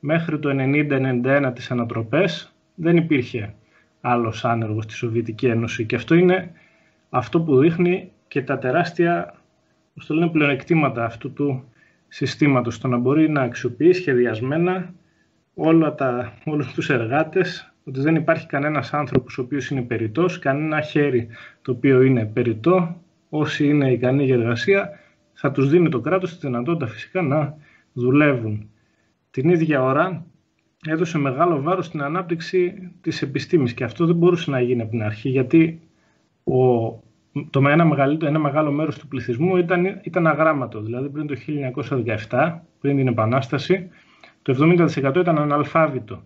Μέχρι το 90-91 τις ανατροπές δεν υπήρχε άλλος άνεργος στη Σοβιετική Ένωση και αυτό είναι αυτό που δείχνει και τα τεράστια πλεονεκτήματα αυτού του συστήματος, το να μπορεί να αξιοποιεί σχεδιασμένα όλους τους εργάτες, ότι δεν υπάρχει κανένας άνθρωπος ο οποίος είναι περιττός, κανένα χέρι το οποίο είναι περιττό. Όσοι είναι ικανοί για εργασία θα τους δίνει το κράτος τη δυνατότητα φυσικά να δουλεύουν. Την ίδια ώρα έδωσε μεγάλο βάρος στην ανάπτυξη της επιστήμης και αυτό δεν μπορούσε να γίνει από την αρχή, γιατί ένα μεγάλο μέρος του πληθυσμού ήταν αγράμματο. Δηλαδή πριν το 1917, πριν την Επανάσταση, το 70% ήταν αναλφάβητο.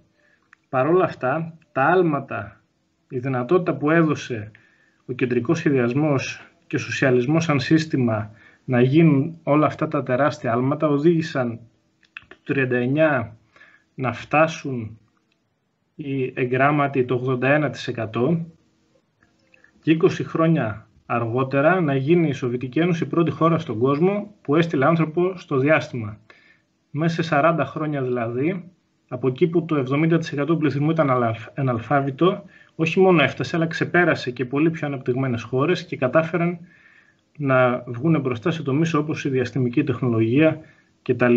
Παρ' όλα αυτά, τα άλματα, η δυνατότητα που έδωσε ο κεντρικός σχεδιασμός και ο σοσιαλισμός σαν σύστημα να γίνουν όλα αυτά τα τεράστια άλματα, οδήγησαν το 1939 να φτάσουν οι εγγράμματοι το 81% και 20 χρόνια αργότερα να γίνει η Σοβιετική Ένωση η πρώτη χώρα στον κόσμο που έστειλε άνθρωπο στο διάστημα. Μέσα σε 40 χρόνια δηλαδή, από εκεί που το 70% του πληθυσμού ήταν αναλφάβητο, όχι μόνο έφτασε, αλλά ξεπέρασε και πολύ πιο αναπτυγμένες χώρες και κατάφεραν να βγουν μπροστά σε τομείς όπως η διαστημική τεχνολογία κτλ.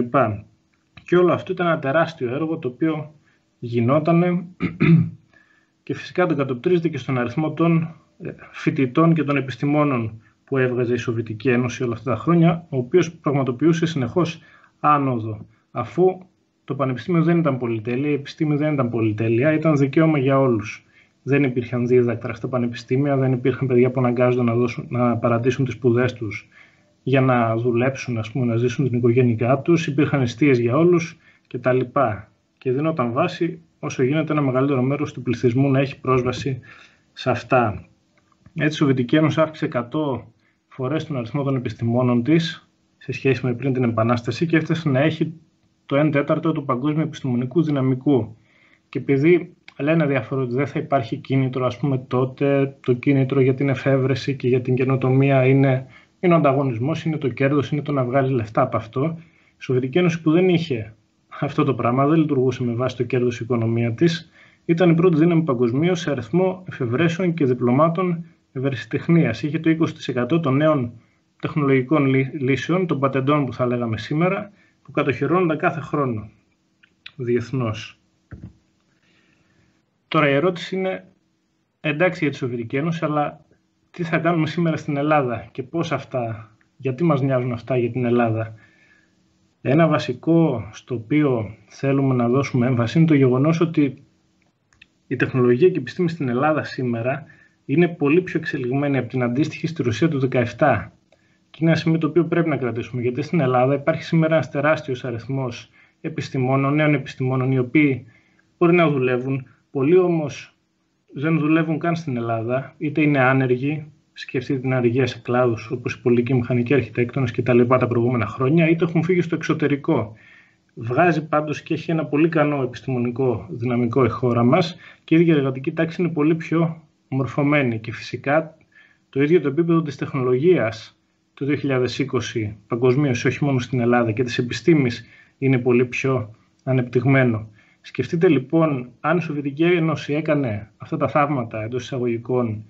Και όλο αυτό ήταν ένα τεράστιο έργο το οποίο γινότανε και φυσικά το κατοπτρίζεται και στον αριθμό των φοιτητών και των επιστημόνων που έβγαζε η Σοβιετική Ένωση όλα αυτά τα χρόνια, ο οποίος πραγματοποιούσε συνεχώς άνοδο, αφού το πανεπιστήμιο δεν ήταν πολυτέλεια, η επιστήμη δεν ήταν πολυτέλεια, ήταν δικαίωμα για όλους. Δεν υπήρχαν δίδακτρα στα πανεπιστήμια, δεν υπήρχαν παιδιά που αναγκάζονταν να παρατήσουν τις σπουδές τους για να δουλέψουν, να ζήσουν την οικογένειά τους, υπήρχαν εστίες για όλους κτλ. Και δίνονταν βάση όσο γίνεται ένα μεγαλύτερο μέρος του πληθυσμού να έχει πρόσβαση σε αυτά. Έτσι η Σοβιετική Ένωση αύξησε 100 φορές τον αριθμό των επιστημόνων της σε σχέση με πριν την Επανάσταση και έφτασε να έχει το 1/4 του παγκόσμιου επιστημονικού δυναμικού. Και επειδή λένε διάφορα ότι δεν θα υπάρχει κίνητρο, τότε το κίνητρο για την εφεύρεση και για την καινοτομία είναι ο ανταγωνισμός, είναι το κέρδος, είναι το να βγάλει λεφτά από αυτό. Η Σοβιετική Ένωση που δεν είχε αυτό το πράγμα, δεν λειτουργούσε με βάση το κέρδος η οικονομία της, ήταν η πρώτη δύναμη παγκοσμίως σε αριθμό εφευρέσεων και διπλωμάτων ευρεσιτεχνίας. Είχε το 20% των νέων τεχνολογικών λύσεων, των πατεντών που θα λέγαμε σήμερα, που κατοχυρώνονταν κάθε χρόνο διεθνώς. Τώρα η ερώτηση είναι, εντάξει για τη Σοβιετική Ένωση, αλλά τι θα κάνουμε σήμερα στην Ελλάδα και πώς αυτά, γιατί μας νοιάζουν αυτά για την Ελλάδα. Ένα βασικό στο οποίο θέλουμε να δώσουμε έμφαση είναι το γεγονός ότι η τεχνολογία και η επιστήμη στην Ελλάδα σήμερα είναι πολύ πιο εξελιγμένη από την αντίστοιχη στη Ρωσία του 17. Και είναι ένα σημείο το οποίο πρέπει να κρατήσουμε, γιατί στην Ελλάδα υπάρχει σήμερα ένας τεράστιος αριθμός επιστημόνων, νέων επιστημόνων, οι οποίοι μπορεί να δουλεύουν, πολλοί όμως δεν δουλεύουν καν στην Ελλάδα, είτε είναι άνεργοι, σκεφτείτε την ανεργία σε κλάδους όπως οι πολλοί και οι μηχανικοί αρχιτέκτονες και τα λοιπά τα προηγούμενα χρόνια, είτε έχουν φύγει στο εξωτερικό. Βγάζει πάντως και έχει ένα πολύ ικανό επιστημονικό δυναμικό η χώρα μας και η ίδια εργατική τάξη είναι πολύ πιο μορφωμένη. Και φυσικά το ίδιο το επίπεδο της τεχνολογίας το 2020 παγκοσμίως, όχι μόνο στην Ελλάδα, και της επιστήμης είναι πολύ πιο ανεπτυγμένο. Σκεφτείτε λοιπόν, αν η Σοβιετική Ένωση έκανε αυτά τα θαύματα εντός εισαγωγικών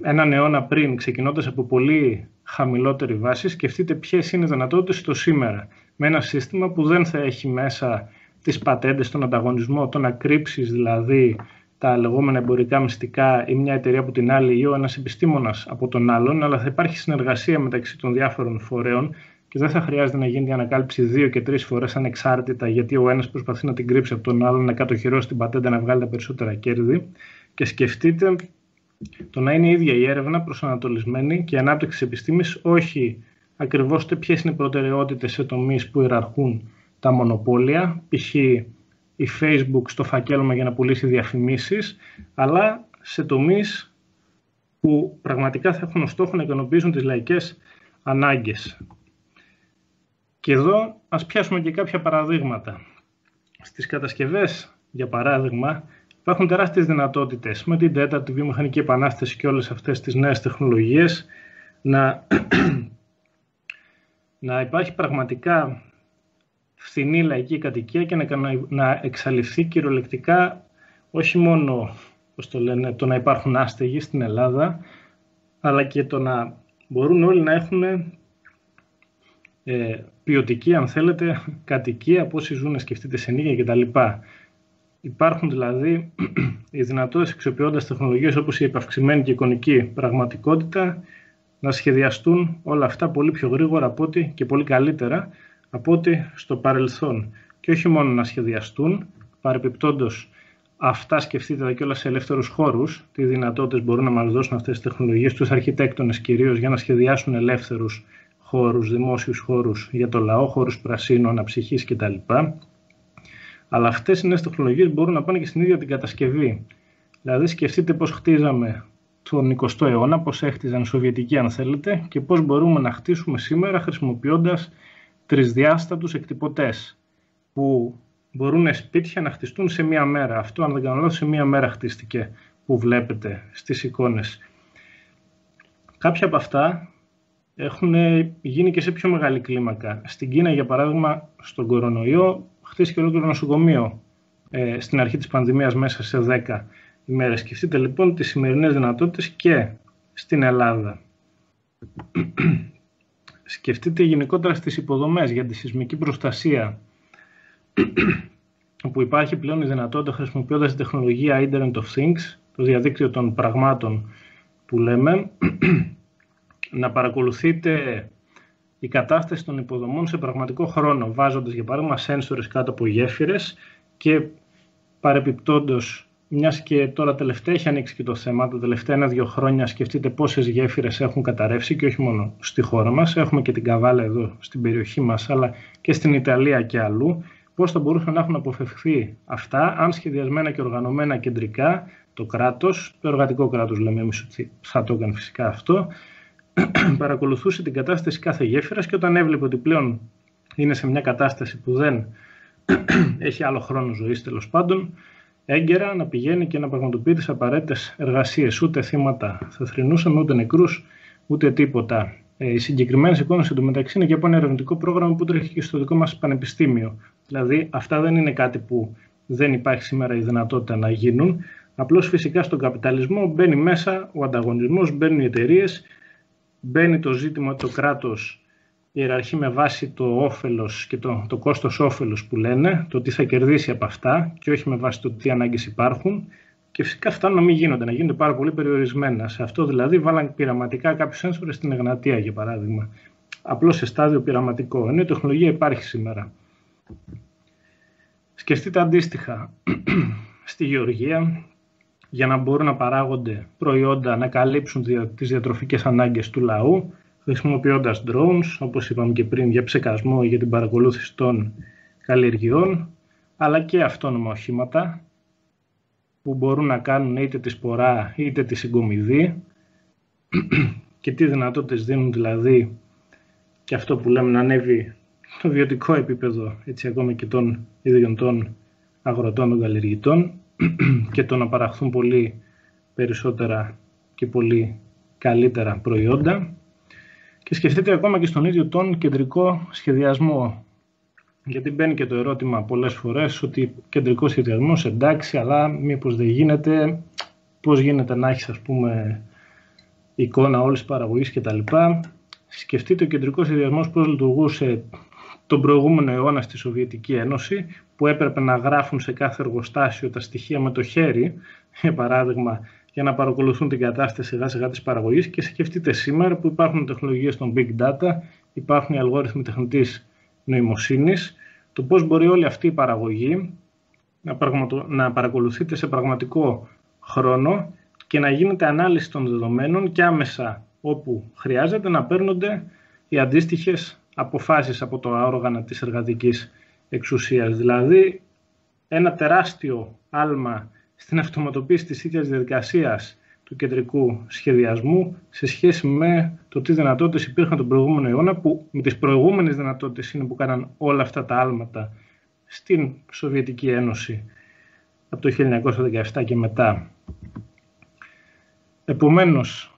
έναν αιώνα πριν, ξεκινώντας από πολύ χαμηλότερη βάση, σκεφτείτε ποιες είναι οι δυνατότητες στο σήμερα. Με ένα σύστημα που δεν θα έχει μέσα τις πατέντες, τον ανταγωνισμό, το να κρύψεις δηλαδή τα λεγόμενα εμπορικά μυστικά ή μια εταιρεία από την άλλη ή ο ένας επιστήμονας από τον άλλον, αλλά θα υπάρχει συνεργασία μεταξύ των διάφορων φορέων και δεν θα χρειάζεται να γίνει η ανακάλυψη 2 και 3 φορές ανεξάρτητα, γιατί ο ένας προσπαθεί να την κρύψει από τον άλλον, να κατοχυρώσει την πατέντα, να βγάλει τα περισσότερα κέρδη. Και σκεφτείτε το να είναι η ίδια η έρευνα προσανατολισμένη και η ανάπτυξη της επιστήμης, όχι ακριβώς ποιες είναι οι προτεραιότητες σε τομείς που ιεραρχούν τα μονοπόλια, π.χ. η Facebook στο φακέλωμα για να πουλήσει διαφημίσεις, αλλά σε τομείς που πραγματικά θα έχουν ως στόχο να ικανοποιήσουν τις λαϊκές ανάγκες. Και εδώ ας πιάσουμε και κάποια παραδείγματα. Στις κατασκευές, για παράδειγμα, Υπάρχουν τεράστιες δυνατότητες με την τέταρτη βιομηχανική επανάσταση και όλες αυτές τις νέες τεχνολογίες να υπάρχει πραγματικά φθηνή λαϊκή κατοικία και να εξαλειφθεί κυριολεκτικά όχι μόνο το να υπάρχουν άστεγοι στην Ελλάδα, αλλά και το να μπορούν όλοι να έχουν ποιοτική, αν θέλετε, κατοικία από όσοι ζουν, σκεφτείτε, σε νοίγια κτλ. Υπάρχουν δηλαδή οι δυνατότητες, αξιοποιώντας τεχνολογίες όπως η επαυξημένη και εικονική πραγματικότητα, να σχεδιαστούν όλα αυτά πολύ πιο γρήγορα από ό,τι και πολύ καλύτερα από ό,τι στο παρελθόν. Και όχι μόνο να σχεδιαστούν, παρεπιπτόντως αυτά σκεφτείτε και όλα σε ελεύθερους χώρους, τι δυνατότητες μπορούν να μας δώσουν αυτές τις τεχνολογίες, τους αρχιτέκτονες κυρίως, για να σχεδιάσουν ελεύθερους χώρους, δημόσιους χώρους για το λαό, χώρους πρασίνου, αναψυχής κτλ. Αλλά αυτές οι νέες τεχνολογίες μπορούν να πάνε και στην ίδια την κατασκευή. Δηλαδή σκεφτείτε πώς χτίζαμε τον 20ο αιώνα, πώς έχτιζαν οι Σοβιετικοί αν θέλετε, και πώς μπορούμε να χτίσουμε σήμερα χρησιμοποιώντας τρισδιάστατους εκτυπωτές που μπορούν σπίτια να χτιστούν σε μία μέρα. Αυτό, αν δεν κάνω λάθος, σε μία μέρα χτίστηκε, που βλέπετε στις εικόνες. Κάποια από αυτά έχουν γίνει και σε πιο μεγάλη κλίμακα. Στην Κίνα, για παράδειγμα, στον κορονοϊό, χτίστηκε ολόκληρο νοσοκομείο στην αρχή της πανδημίας μέσα σε 10 ημέρες. Σκεφτείτε λοιπόν τις σημερινές δυνατότητες και στην Ελλάδα. Σκεφτείτε γενικότερα στις υποδομές για τη σεισμική προστασία, όπου υπάρχει πλέον η δυνατότητα, χρησιμοποιώντας την τεχνολογία Internet of Things, το διαδίκτυο των πραγμάτων που λέμε, να παρακολουθείτε η κατάσταση των υποδομών σε πραγματικό χρόνο, βάζοντας για παράδειγμα σένσορες κάτω από γέφυρες και παρεπιπτόντως, μιας και τώρα τελευταία έχει ανοίξει και το θέμα, τα τελευταία 1-2 χρόνια σκεφτείτε πόσες γέφυρες έχουν καταρρεύσει και όχι μόνο στη χώρα μας, έχουμε και την Καβάλα εδώ στην περιοχή μας, αλλά και στην Ιταλία και αλλού. Πώς θα μπορούσαν να έχουν αποφευχθεί αυτά, αν σχεδιασμένα και οργανωμένα κεντρικά το κράτος, το εργατικό κράτος λέμε εμείς ότι θα το έκανε φυσικά αυτό, παρακολουθούσε την κατάσταση κάθε γέφυρας και όταν έβλεπε ότι πλέον είναι σε μια κατάσταση που δεν έχει άλλο χρόνο ζωής, τέλος πάντων, έγκαιρα να πηγαίνει και να πραγματοποιεί τις απαραίτητες εργασίες. Ούτε θύματα θα θρηνούσαμε, ούτε νεκρούς, ούτε τίποτα. Οι συγκεκριμένες εικόνες εντωμεταξύ είναι και από ένα ερευνητικό πρόγραμμα που τρέχει και στο δικό μας πανεπιστήμιο. Δηλαδή, αυτά δεν είναι κάτι που δεν υπάρχει σήμερα η δυνατότητα να γίνουν. Απλώς φυσικά στον καπιταλισμό μπαίνει μέσα ο ανταγωνισμός, μπαίνουν οι εταιρείες, μπαίνει το ζήτημα ότι το κράτος ιεραρχεί με βάση το όφελος και το κόστος όφελος που λένε, το τι θα κερδίσει από αυτά και όχι με βάση το τι ανάγκες υπάρχουν. Και φυσικά αυτά να μην γίνονται, να γίνονται πάρα πολύ περιορισμένα. Σε αυτό δηλαδή βάλαν πειραματικά κάποιους σένσορες στην Εγνατία, για παράδειγμα. Απλώς σε στάδιο πειραματικό. Ενώ η τεχνολογία υπάρχει σήμερα. Σκεφτείτε αντίστοιχα στη γεωργία, για να μπορούν να παράγονται προϊόντα να καλύψουν τις διατροφικές ανάγκες του λαού, χρησιμοποιώντας drones, όπως είπαμε και πριν, για ψεκασμό ή για την παρακολούθηση των καλλιεργειών, αλλά και αυτόνομα οχήματα που μπορούν να κάνουν είτε τη σπορά είτε τη συγκομιδή και τι δυνατότητες δίνουν δηλαδή και αυτό που λέμε να ανέβει το βιωτικό επίπεδο, έτσι ακόμα και των ίδιων των αγροτών, των καλλιεργητών και το να παραχθούν πολύ περισσότερα και πολύ καλύτερα προϊόντα. Και σκεφτείτε ακόμα και στον ίδιο τον κεντρικό σχεδιασμό. Γιατί μπαίνει και το ερώτημα πολλές φορές ότι κεντρικό σχεδιασμός εντάξει, αλλά μήπως δεν γίνεται, πώς γίνεται να έχεις ας πούμε εικόνα όλης της παραγωγής κτλ. Σκεφτείτε ο κεντρικός σχεδιασμός πώς λειτουργούσε τον προηγούμενο αιώνα στη Σοβιετική Ένωση, που έπρεπε να γράφουν σε κάθε εργοστάσιο τα στοιχεία με το χέρι, για παράδειγμα, για να παρακολουθούν την κατάσταση σιγά σιγά της παραγωγής. Και σκεφτείτε σήμερα που υπάρχουν τεχνολογίες των big data, υπάρχουν οι αλγόριθμοι τεχνητής νοημοσύνης, το πώς μπορεί όλη αυτή η παραγωγή να παρακολουθείται σε πραγματικό χρόνο και να γίνεται ανάλυση των δεδομένων και άμεσα όπου χρειάζεται να παίρνονται οι αντίστοιχες αποφάσεις από τα όργανα της εργατικής εξουσίας. Δηλαδή ένα τεράστιο άλμα στην αυτοματοποίηση της ίδιας διαδικασίας του κεντρικού σχεδιασμού σε σχέση με το τι δυνατότητες υπήρχαν τον προηγούμενο αιώνα, που με τις προηγούμενες δυνατότητες είναι που κάναν όλα αυτά τα άλματα στην Σοβιετική Ένωση. από το 1917 και μετά. Επομένως,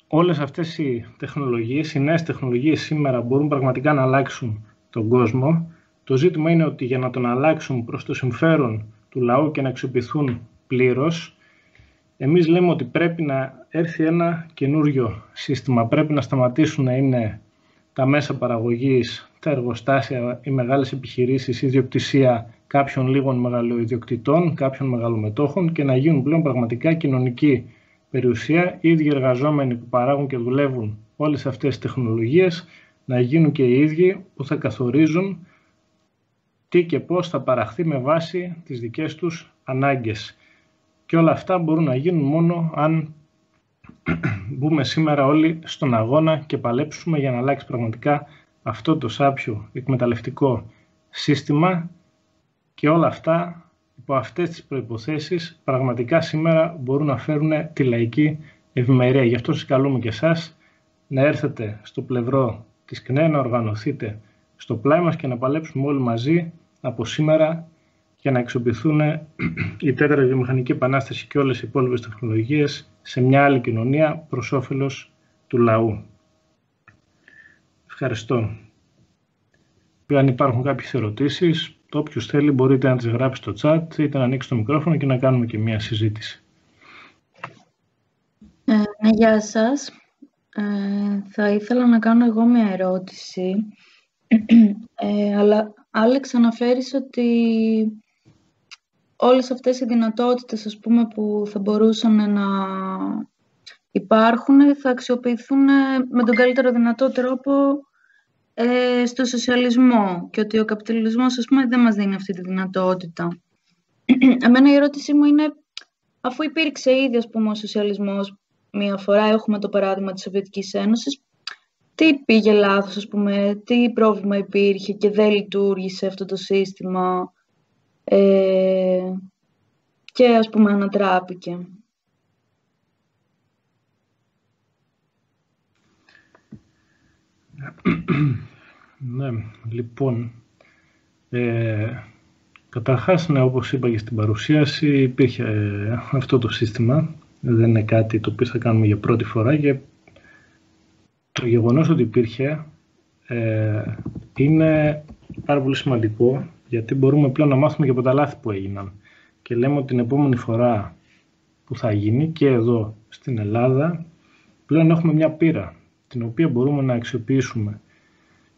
όλες αυτές οι τεχνολογίες, οι νέες τεχνολογίες σήμερα μπορούν πραγματικά να αλλάξουν τον κόσμο. Το ζήτημα είναι ότι για να τον αλλάξουν προς το συμφέρον του λαού και να αξιοποιηθούν πλήρως, εμείς λέμε ότι πρέπει να έρθει ένα καινούριο σύστημα. Πρέπει να σταματήσουν να είναι τα μέσα παραγωγής, τα εργοστάσια, οι μεγάλες επιχειρήσεις, η ιδιοκτησία κάποιων λίγων μεγαλοειδιοκτητών, κάποιων μεγαλομετόχων και να γίνουν πλέον πραγματικά κοινωνική περιουσία, οι ίδιοι εργαζόμενοι που παράγουν και δουλεύουν όλες αυτές τις τεχνολογίες, να γίνουν και οι ίδιοι που θα καθορίζουν τι και πώς θα παραχθεί με βάση τις δικές τους ανάγκες. Και όλα αυτά μπορούν να γίνουν μόνο αν μπούμε σήμερα όλοι στον αγώνα και παλέψουμε για να αλλάξει πραγματικά αυτό το σάπιο εκμεταλλευτικό σύστημα, και όλα αυτά υπό αυτές τις προϋποθέσεις πραγματικά σήμερα μπορούν να φέρουν τη λαϊκή ευημερία. Γι' αυτό σας καλούμε και εσάς να έρθετε στο πλευρό της ΚΝΕ, να οργανωθείτε στο πλάι μας και να παλέψουμε όλοι μαζί από σήμερα για να αξιοποιηθούν η τέταρτη βιομηχανική επανάσταση και όλες οι υπόλοιπες τεχνολογίες σε μια άλλη κοινωνία προς όφελος του λαού. Ευχαριστώ. Αν υπάρχουν κάποιες ερωτήσεις, το όποιος θέλει μπορείτε να τις γράψει στο chat, είτε να ανοίξει το μικρόφωνο και να κάνουμε και μια συζήτηση. Γεια σας. Θα ήθελα να κάνω εγώ μια ερώτηση. Αλλά Άλεξ, αναφέρεις ότι όλες αυτές οι δυνατότητες, ας πούμε, που θα μπορούσαν να υπάρχουν θα αξιοποιηθούν με τον καλύτερο δυνατό τρόπο στο σοσιαλισμό και ότι ο καπιταλισμός, ας πούμε, δεν μας δίνει αυτή τη δυνατότητα. Εμένα η ερώτησή μου είναι, αφού υπήρξε ήδη, ας πούμε, ο σοσιαλισμός μία φορά, έχουμε το παράδειγμα της Σοβιετικής Ένωσης, τι πήγε λάθος, ας πούμε, τι πρόβλημα υπήρχε και δεν λειτουργήσε αυτό το σύστημα και, ας πούμε, ανατράπηκε. Ναι, λοιπόν, καταρχάς, ναι, όπως είπα και στην παρουσίαση, υπήρχε αυτό το σύστημα. Δεν είναι κάτι το οποίο θα κάνουμε για πρώτη φορά και το γεγονός ότι υπήρχε είναι πάρα πολύ σημαντικό, γιατί μπορούμε πλέον να μάθουμε και από τα λάθη που έγιναν. Και λέμε ότι την επόμενη φορά που θα γίνει και εδώ στην Ελλάδα, πλέον έχουμε μια πείρα την οποία μπορούμε να αξιοποιήσουμε.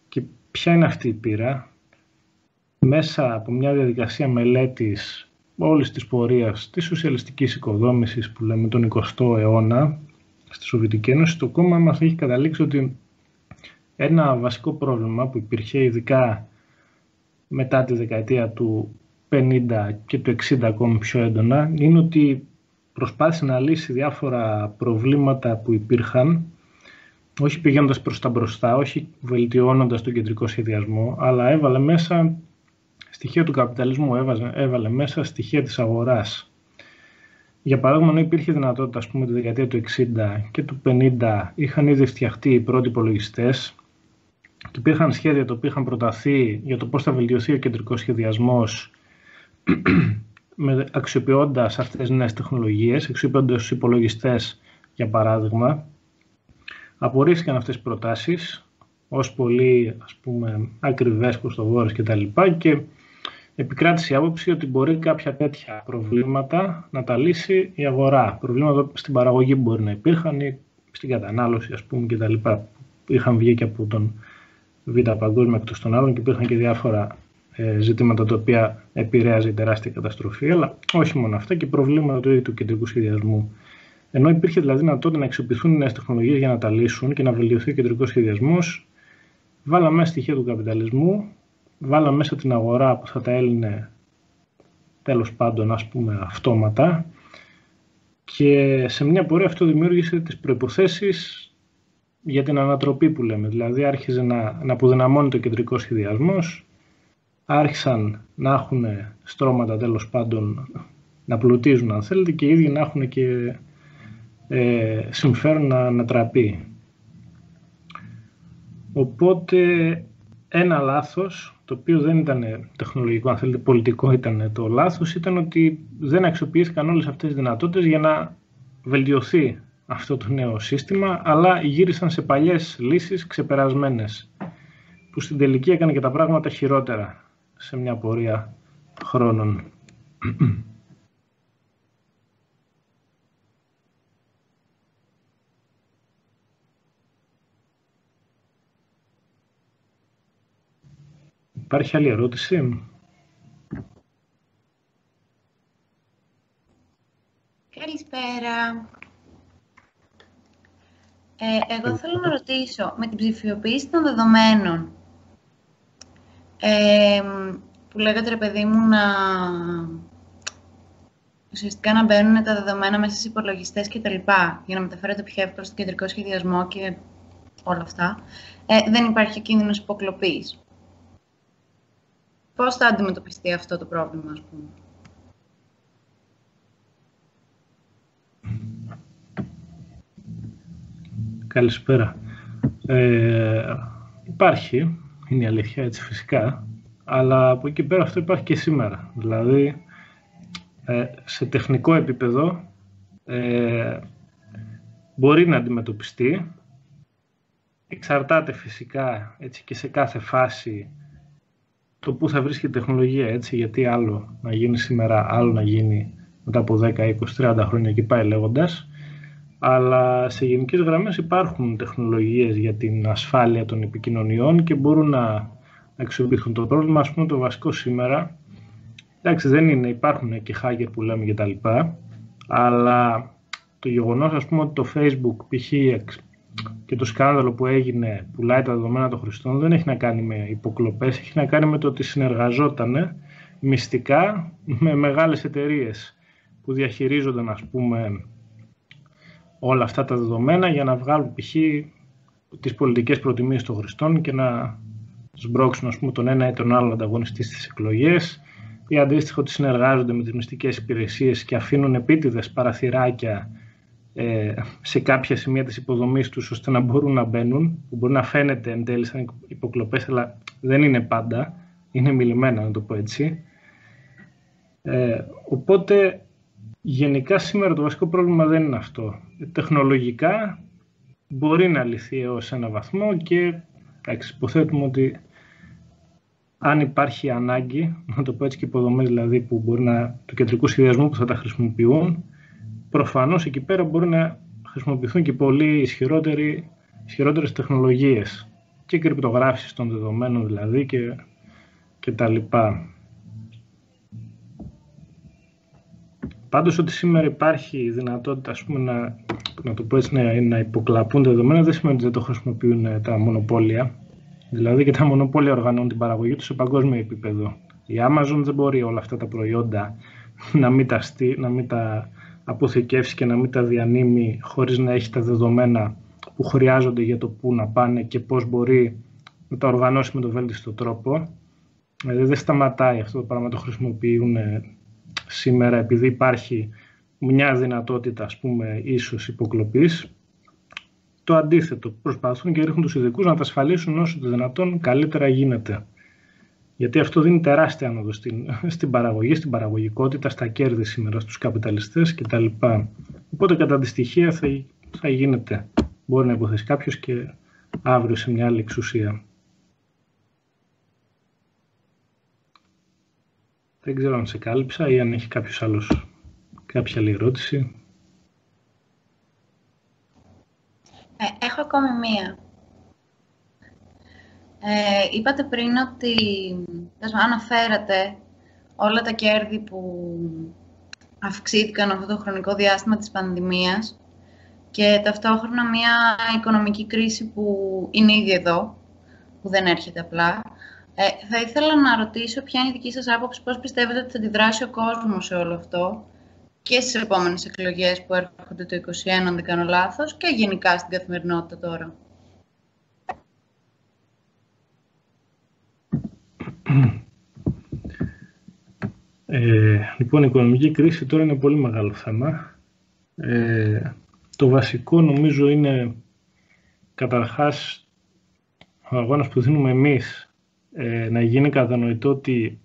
Και ποια είναι αυτή η πείρα? Μέσα από μια διαδικασία μελέτης όλης της πορείας της σοσιαλιστικής οικοδόμησης που λέμε τον 20ο αιώνα στη Σοβιετική Ένωση, το κόμμα μας έχει καταλήξει ότι ένα βασικό πρόβλημα που υπήρχε ειδικά μετά τη δεκαετία του 50 και του 60 ακόμη πιο έντονα, είναι ότι προσπάθησε να λύσει διάφορα προβλήματα που υπήρχαν, όχι πηγαίνοντας προς τα μπροστά, όχι βελτιώνοντας τον κεντρικό σχεδιασμό, αλλά έβαλε μέσα στοιχεία του καπιταλισμού, έβαλε μέσα στοιχεία της αγοράς. Για παράδειγμα, ενώ υπήρχε δυνατότητα, ας πούμε, τη δεκαετία του 60 και του 50 είχαν ήδη φτιαχτεί οι πρώτοι υπολογιστές και υπήρχαν σχέδια τα οποία είχαν προταθεί για το πώς θα βελτιωθεί ο κεντρικός σχεδιασμός αξιοποιώντας αυτές τις νέες τεχνολογίες, αξιοποιώντας τους υπολογιστές, για παράδειγμα. Απορρίφθηκαν αυτές τις προτάσεις ως πολύ, ας πούμε, ακριβές, κοστοβόρες κτλ. Και επικράτησε η άποψη ότι μπορεί κάποια τέτοια προβλήματα να τα λύσει η αγορά. Προβλήματα στην παραγωγή που μπορεί να υπήρχαν ή στην κατανάλωση, ας πούμε, κτλ. Είχαν βγει και από τον Β' Παγκόσμιο εκτός των άλλων και υπήρχαν και διάφορα ζητήματα τα οποία επηρέαζε η τεράστια καταστροφή, αλλά όχι μόνο αυτά, και προβλήματα του ίδιου του κεντρικού σχεδιασμού. Ενώ υπήρχε δηλαδή δυνατότητα να αξιοποιηθούν νέες τεχνολογίες για να τα λύσουν και να βελτιωθεί ο κεντρικός σχεδιασμός, βάλαμε μέσα στοιχεία του καπιταλισμού, βάλαμε μέσα την αγορά που θα τα έλυνε τέλος πάντων, ας πούμε, αυτόματα, και σε μια πορεία αυτό δημιούργησε τις προϋποθέσεις για την ανατροπή που λέμε. Δηλαδή άρχιζε να αποδυναμώνει το κεντρικό σχεδιασμός, άρχισαν να έχουν στρώματα, τέλος πάντων, να πλουτίζουν αν θέλετε, και οι ίδιοι να έχουν και συμφέρον να ανατραπεί. Οπότε ένα λάθος το οποίο δεν ήταν τεχνολογικό, αν θέλετε πολιτικό ήταν το λάθος, ήταν ότι δεν αξιοποιήθηκαν όλες αυτές τις δυνατότητες για να βελτιωθεί αυτό το νέο σύστημα, αλλά γύρισαν σε παλιές λύσεις ξεπερασμένες, που στην τελική έκανε και τα πράγματα χειρότερα σε μια πορεία χρόνων. Υπάρχει άλλη ερώτηση? Καλησπέρα. Εγώ θέλω να ρωτήσω, με την ψηφιοποίηση των δεδομένων, που λέγατε, ρε παιδί μου, ουσιαστικά να μπαίνουν τα δεδομένα μέσα στις υπολογιστές και τα λοιπά, για να μεταφέρεται πιο εύκολα στο κεντρικό σχεδιασμό και όλα αυτά, δεν υπάρχει κίνδυνος υποκλοπής. Πώς θα αντιμετωπιστεί αυτό το πρόβλημα, ας πούμε? Καλησπέρα. Υπάρχει, είναι η αλήθεια, έτσι φυσικά, αλλά από εκεί πέρα αυτό υπάρχει και σήμερα. Δηλαδή, σε τεχνικό επίπεδο μπορεί να αντιμετωπιστεί. Εξαρτάται φυσικά, έτσι, και σε κάθε φάση το πού θα βρίσκει η τεχνολογία, έτσι, γιατί άλλο να γίνει σήμερα, άλλο να γίνει μετά από 10, 20, 30 χρόνια και πάει λέγοντας. Αλλά σε γενικές γραμμές υπάρχουν τεχνολογίες για την ασφάλεια των επικοινωνιών και μπορούν να αξιοποιηθούν. Το πρόβλημα, ας πούμε, το βασικό σήμερα, εντάξει, δεν είναι, υπάρχουν και hacker που λέμε και τα λοιπά, αλλά το γεγονός, ας πούμε, ότι το Facebook π.χ. και το σκάνδαλο που έγινε, πουλάει τα δεδομένα των χρηστών, δεν έχει να κάνει με υποκλοπές, έχει να κάνει με το ότι συνεργαζόταν μυστικά με μεγάλες εταιρείες που διαχειρίζονταν, ας πούμε, όλα αυτά τα δεδομένα για να βγάλουν π.χ. τις πολιτικές προτιμήσεις των χρηστών και να σμπρώξουν, ας πούμε, τον ένα ή τον άλλο ανταγωνιστή στις εκλογές, ή αντίστοιχα ότι συνεργάζονται με τις μυστικές υπηρεσίες και αφήνουν επίτηδες παραθυράκια σε κάποια σημεία της υποδομής τους, ώστε να μπορούν να μπαίνουν, που μπορεί να φαίνεται εν τέλει σαν υποκλοπές, αλλά δεν είναι πάντα, είναι μιλημένα, να το πω έτσι. Οπότε γενικά σήμερα το βασικό πρόβλημα δεν είναι αυτό. Τεχνολογικά μπορεί να λυθεί έως ένα βαθμό και υποθέτουμε ότι αν υπάρχει ανάγκη, να το πω έτσι, και υποδομές δηλαδή που μπορεί του κεντρικού σχεδιασμού που θα τα χρησιμοποιούν, προφανώς εκεί πέρα μπορεί να χρησιμοποιηθούν και πολύ ισχυρότερες τεχνολογίες και κρυπτογράφηση των δεδομένων δηλαδή και τα λοιπά. Πάντως ότι σήμερα υπάρχει η δυνατότητα, ας πούμε, να το πω έτσι, να υποκλαπούν τα δεδομένα, δεν σημαίνει ότι δεν το χρησιμοποιούν τα μονοπόλια. Δηλαδή και τα μονοπόλια οργανώνουν την παραγωγή τους σε παγκόσμιο επίπεδο. Η Amazon δεν μπορεί όλα αυτά τα προϊόντα να μην τα αποθηκεύσει και να μην τα διανύμει χωρίς να έχει τα δεδομένα που χρειάζονται για το πού να πάνε και πώς μπορεί να τα οργανώσει με τον βέλτιστο τρόπο. Δηλαδή δεν σταματάει αυτό το πράγμα, το χρησιμοποιούν σήμερα επειδή υπάρχει μια δυνατότητα, ας πούμε, ίσως υποκλοπής. Το αντίθετο, προσπαθούν και ρίχνουν τους ειδικούς να τα ασφαλίσουν όσο το δυνατόν καλύτερα γίνεται. Γιατί αυτό δίνει τεράστια άνοδο στην παραγωγή, στην παραγωγικότητα, στα κέρδη σήμερα, στους καπιταλιστές κτλ. Οπότε κατά αντιστοιχεία θα γίνεται. Μπορεί να υποθέσει κάποιος και αύριο σε μια άλλη εξουσία. Δεν ξέρω αν σε κάλυψα ή αν έχει κάποιος άλλος κάποια άλλη ερώτηση. Έχω ακόμη μία. Είπατε πριν ότι αναφέρατε όλα τα κέρδη που αυξήθηκαν αυτό το χρονικό διάστημα της πανδημίας και ταυτόχρονα μια οικονομική κρίση που είναι ήδη εδώ, που δεν έρχεται απλά. Θα ήθελα να ρωτήσω ποια είναι η δική σας άποψη, πώς πιστεύετε ότι θα αντιδράσει ο κόσμος σε όλο αυτό και στις επόμενες εκλογές που έρχονται το 2021, αν δεν κάνω λάθος, και γενικά στην καθημερινότητα τώρα. Λοιπόν, η οικονομική κρίση τώρα είναι πολύ μεγάλο θέμα. Το βασικό νομίζω είναι καταρχάς ο αγώνας που δίνουμε εμείς να γίνει κατανοητό ότι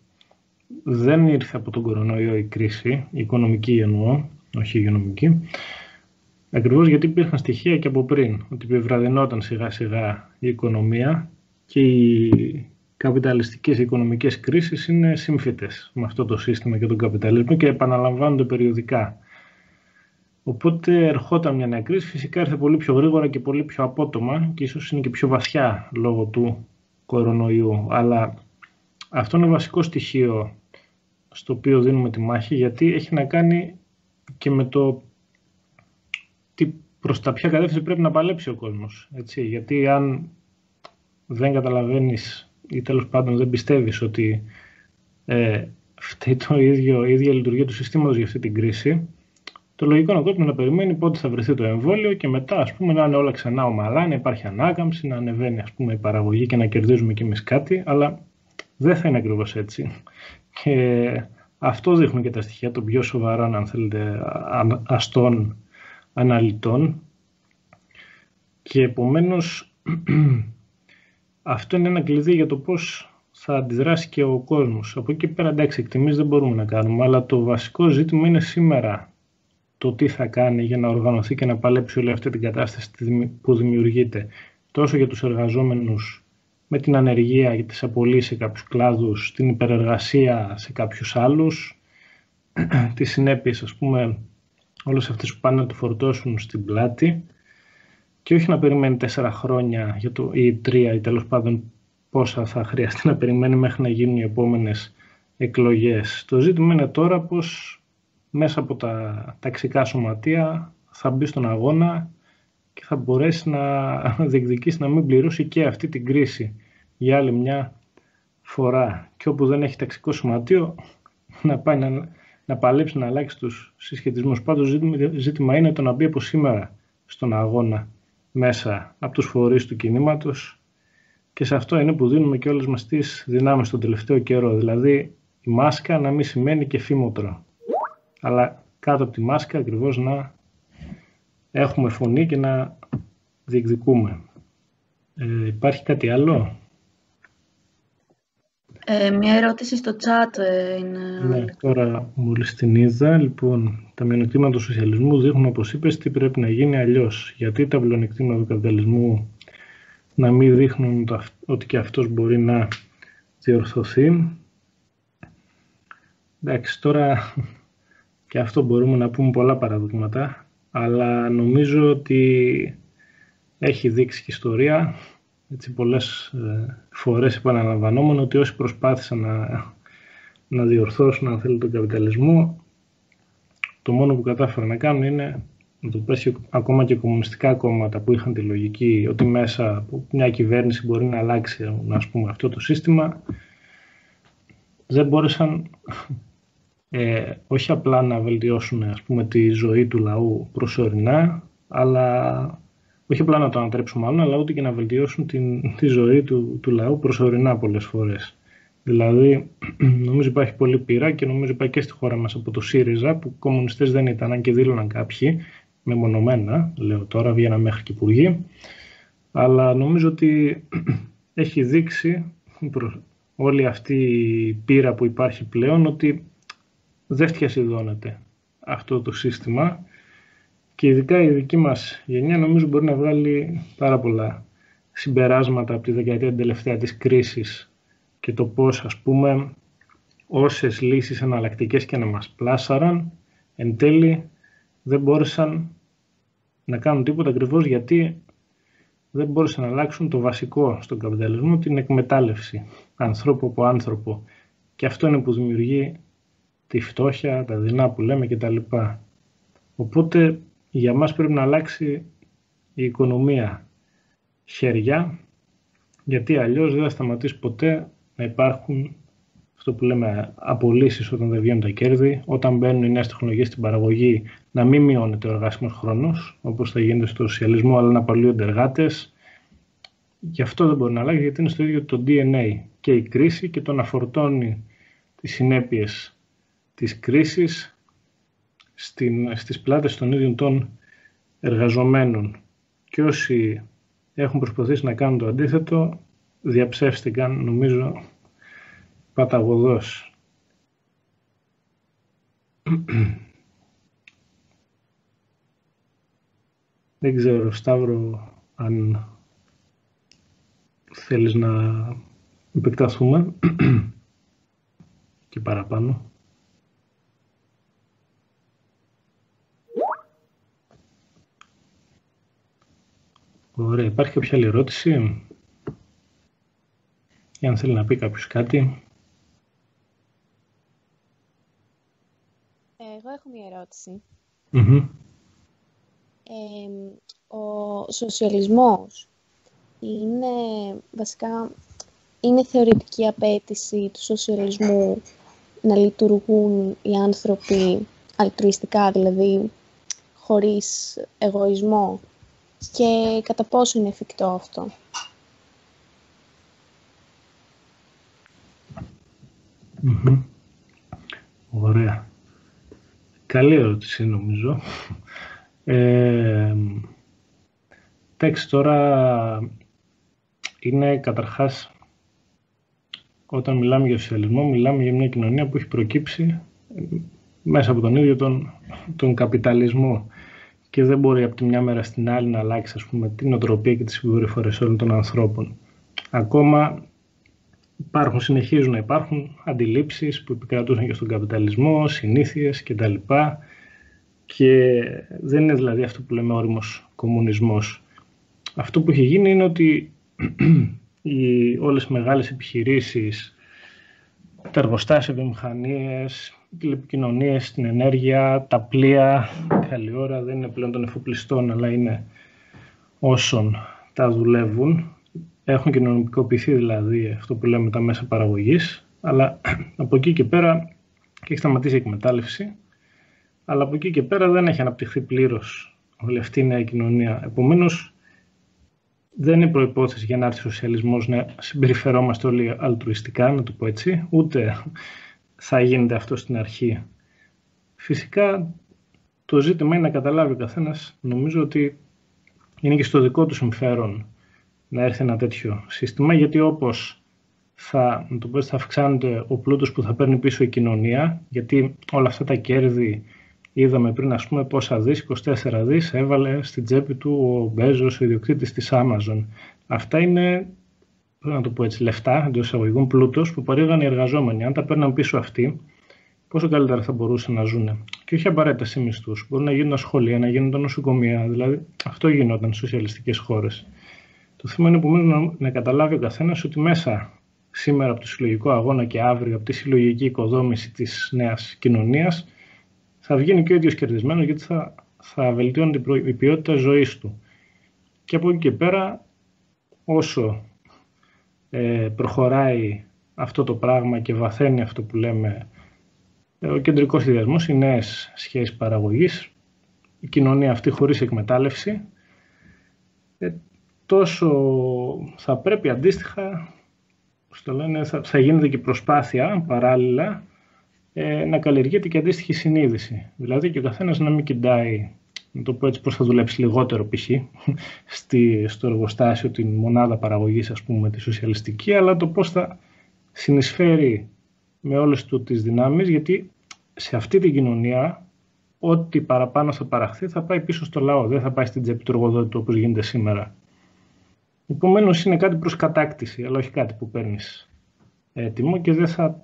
δεν ήρθε από τον κορονοϊό η κρίση, η οικονομική εννοώ, όχι η υγειονομική, ακριβώς γιατί υπήρχαν στοιχεία και από πριν, ότι επιβραδυνόταν σιγά σιγά η οικονομία και οι καπιταλιστικές οικονομικές κρίσεις είναι σύμφυτες με αυτό το σύστημα και τον καπιταλισμό και επαναλαμβάνονται περιοδικά. Οπότε ερχόταν μια νέα κρίση, φυσικά ήρθε πολύ πιο γρήγορα και πολύ πιο απότομα και ίσως είναι και πιο βαθιά λόγω του κορονοϊού. Αλλά αυτό είναι βασικό στοιχείο στο οποίο δίνουμε τη μάχη, γιατί έχει να κάνει και με το προς τα ποια κατεύθυνση πρέπει να παλέψει ο κόσμος. Έτσι. Γιατί αν δεν καταλαβαίνεις ή τέλος πάντων δεν πιστεύεις ότι φταίει η ίδια λειτουργία του συστήματος για αυτή την κρίση, το λογικό είναι ο κόσμος να περιμένει πότε θα βρεθεί το εμβόλιο και μετά ας πούμε, να είναι όλα ξανά ομαλά, να υπάρχει ανάκαμψη, να ανεβαίνει ας πούμε, η παραγωγή και να κερδίζουμε κι εμείς κάτι, αλλά δεν θα είναι ακριβώς έτσι. Και αυτό δείχνουν και τα στοιχεία των πιο σοβαρών, αν θέλετε, αστών αναλυτών. Και επομένως αυτό είναι ένα κλειδί για το πώς θα αντιδράσει και ο κόσμος. Από εκεί πέρα εντάξει, εκτιμήσεις δεν μπορούμε να κάνουμε, αλλά το βασικό ζήτημα είναι σήμερα το τι θα κάνει για να οργανωθεί και να παλέψει όλη αυτή την κατάσταση που δημιουργείται. Τόσο για τους εργαζόμενους με την ανεργία και τις απολύσεις σε κάποιους κλάδους, την υπερεργασία σε κάποιους άλλους, τις συνέπειες ας πούμε όλες αυτές που πάνε να το φορτώσουν στην πλάτη και όχι να περιμένει 4 χρόνια ή 3 ή τέλος πάντων πόσα θα χρειαστεί να περιμένει μέχρι να γίνουν οι επόμενες εκλογές. Το ζήτημα είναι τώρα πως μέσα από τα ταξικά σωματεία θα μπει στον αγώνα και θα μπορέσει να διεκδικήσει να μην πληρώσει και αυτή την κρίση για άλλη μια φορά. Και όπου δεν έχει ταξικό σωματείο να πάει να παλέψει να αλλάξει τους συσχετισμούς. Πάντως ζήτημα είναι το να μπει από σήμερα στον αγώνα μέσα από τους φορείς του κινήματος και σε αυτό είναι που δίνουμε και όλες μας τις δυνάμεις τον τελευταίο καιρό. Δηλαδή η μάσκα να μην σημαίνει και φήμοτρο, αλλά κάτω από τη μάσκα ακριβώς να έχουμε φωνή και να διεκδικούμε. Υπάρχει κάτι άλλο? Μια ερώτηση στο chat είναι... Ναι, τώρα μόλις την είδα. Λοιπόν, τα μειονεκτήματα του σοσιαλισμού δείχνουν, όπως είπες, τι πρέπει να γίνει αλλιώς. Γιατί τα πλεονεκτήματα του καπιταλισμού να μην δείχνουν ότι και αυτός μπορεί να διορθωθεί? Εντάξει, τώρα και αυτό μπορούμε να πούμε πολλά παραδείγματα, αλλά νομίζω ότι έχει δείξει και η ιστορία έτσι, πολλές φορές επαναλαμβανόμενο ότι όσοι προσπάθησαν να διορθώσουν αν θέλει τον καπιταλισμό, το μόνο που κατάφεραν να κάνουν είναι να το πέσει ακόμα και κομμουνιστικά κόμματα που είχαν τη λογική ότι μέσα από μια κυβέρνηση μπορεί να αλλάξει ας πούμε, αυτό το σύστημα, δεν μπόρεσαν όχι απλά να βελτιώσουν ας πούμε, τη ζωή του λαού προσωρινά, αλλά όχι απλά να το ανατρέψουν μάλλον, αλλά ούτε και να βελτιώσουν τη ζωή του λαού προσωρινά πολλές φορές. Δηλαδή, νομίζω υπάρχει πολλή πείρα και νομίζω υπάρχει και στη χώρα μας από το ΣΥΡΙΖΑ, που κομμουνιστές δεν ήταν, αν και δήλωναν κάποιοι, μεμονωμένα, λέω τώρα, βγαίναν μέχρι και υπουργοί, αλλά νομίζω ότι έχει δείξει όλη αυτή η πείρα που υπάρχει πλέον ότι δεν φτιασιδώνεται αυτό το σύστημα. Και ειδικά η δική μας γενιά νομίζω μπορεί να βγάλει πάρα πολλά συμπεράσματα από τη δεκαετία την τελευταία της κρίσης και το πώς ας πούμε όσες λύσεις εναλλακτικές και να μας πλάσαραν εν τέλει δεν μπόρεσαν να κάνουν τίποτα ακριβώς γιατί δεν μπόρεσαν να αλλάξουν το βασικό στον καπιταλισμό, την εκμετάλλευση ανθρώπου από άνθρωπο, και αυτό είναι που δημιουργεί τη φτώχεια, τα δεινά που λέμε κτλ. Οπότε για μας πρέπει να αλλάξει η οικονομία χέρια, γιατί αλλιώς δεν θα σταματήσει ποτέ να υπάρχουν αυτό που λέμε απολύσεις όταν δεν βγαίνουν τα κέρδη, όταν μπαίνουν οι νέες τεχνολογίες στην παραγωγή, να μην μειώνεται ο εργάσιμος χρόνος, όπως θα γίνεται στο σοσιαλισμό, αλλά να απολύονται εργάτες. Γι' αυτό δεν μπορεί να αλλάξει, γιατί είναι στο ίδιο το DNA και η κρίση και το να φορτώνει τις συνέπειες της κρίσης στις πλάτες των ίδιων των εργαζομένων. Και όσοι έχουν προσπαθήσει να κάνουν το αντίθετο, διαψεύστηκαν, νομίζω, παταγωδώς. Δεν ξέρω, Σταύρο, αν θέλεις να επεκταθούμε και παραπάνω. Ωραία, υπάρχει κάποια άλλη ερώτηση? Ή αν θέλει να πει κάποιος κάτι. Εγώ έχω μια ερώτηση. Ο σοσιαλισμός είναι θεωρητική απέτηση του σοσιαλισμού να λειτουργούν οι άνθρωποι αλτρουιστικά, δηλαδή χωρίς εγωισμό, και κατά πόσο είναι εφικτό αυτό? Ωραία. Καλή ερώτηση, νομίζω. Εντάξει, τώρα είναι καταρχάς, όταν μιλάμε για σοσιαλισμό, μιλάμε για μια κοινωνία που έχει προκύψει μέσα από τον ίδιο τον καπιταλισμό και δεν μπορεί από τη μια μέρα στην άλλη να αλλάξει, ας πούμε, την νοοτροπία και τις συμπεριφορές όλων των ανθρώπων. Ακόμα συνεχίζουν να υπάρχουν αντιλήψεις που επικρατούσαν και στον καπιταλισμό, συνήθειες κτλ. Και δεν είναι δηλαδή αυτό που λέμε όριμος κομμουνισμός. Αυτό που έχει γίνει είναι ότι όλες οι μεγάλες επιχειρήσεις, τα εργοστάσια, βιομηχανίες, οι τηλεπικοινωνίες, την ενέργεια, τα πλοία, καλή ώρα, δεν είναι πλέον των εφοπλιστών, αλλά είναι όσων τα δουλεύουν. Έχουν κοινωνικοποιηθεί δηλαδή αυτό που λέμε τα μέσα παραγωγής, αλλά από εκεί και πέρα, και έχει σταματήσει η εκμετάλλευση, αλλά από εκεί και πέρα δεν έχει αναπτυχθεί πλήρως όλη αυτή η νέα κοινωνία. Επομένως, δεν είναι προϋπόθεση για να έρθει ο σοσιαλισμός να συμπεριφερόμαστε όλοι αλτρουιστικά, να το πω έτσι, ούτε θα γίνεται αυτό στην αρχή. Φυσικά, το ζήτημα είναι να καταλάβει ο καθένας, νομίζω ότι είναι και στο δικό του συμφέρον να έρθει ένα τέτοιο σύστημα, γιατί όπως θα αυξάνεται ο πλούτος που θα παίρνει πίσω η κοινωνία, γιατί όλα αυτά τα κέρδη, είδαμε πριν, ας πούμε, πόσα δις, 24 δις έβαλε στην τσέπη του ο Μπέζος, ο ιδιοκτήτης της Amazon. Αυτά είναι, να το πω έτσι, λεφτά, εντός εισαγωγικών, πλούτος που παρήγαν οι εργαζόμενοι. Αν τα παίρναν πίσω αυτοί, πόσο καλύτερα θα μπορούσαν να ζουν. Και όχι απαραίτητα σε μισθούς. Μπορεί να γίνουν σχολεία, να γίνουν νοσοκομεία. Δηλαδή, αυτό γινόταν στις σοσιαλιστικές χώρες. Το θέμα είναι επομένως να καταλάβει ο καθένας ότι μέσα σήμερα από το συλλογικό αγώνα και αύριο από τη συλλογική οικοδόμηση της νέας κοινωνίας θα βγαίνει και ο ίδιος κερδισμένος, γιατί θα βελτιώνει η ποιότητα ζωής του. Και από εκεί και πέρα, όσο προχωράει αυτό το πράγμα και βαθαίνει αυτό που λέμε ο κεντρικός σχεδιασμός, οι νέες σχέσεις παραγωγής, η κοινωνία αυτή χωρίς εκμετάλλευση, τόσο θα πρέπει αντίστοιχα, θα γίνεται και προσπάθεια παράλληλα να καλλιεργείται και αντίστοιχη συνείδηση. Δηλαδή και ο καθένας να μην κοιτάει, να το πω έτσι, πώς θα δουλέψει λιγότερο π.χ. στο εργοστάσιο, την μονάδα παραγωγής, ας πούμε, τη σοσιαλιστική, αλλά το πώς θα συνεισφέρει με όλες του τις δυνάμεις, γιατί σε αυτή την κοινωνία ό,τι παραπάνω θα παραχθεί θα πάει πίσω στο λαό, δεν θα πάει στην τσέπη του εργοδότη του όπως γίνεται σήμερα. Επομένως είναι κάτι προς κατάκτηση, αλλά όχι κάτι που παίρνεις έτοιμο και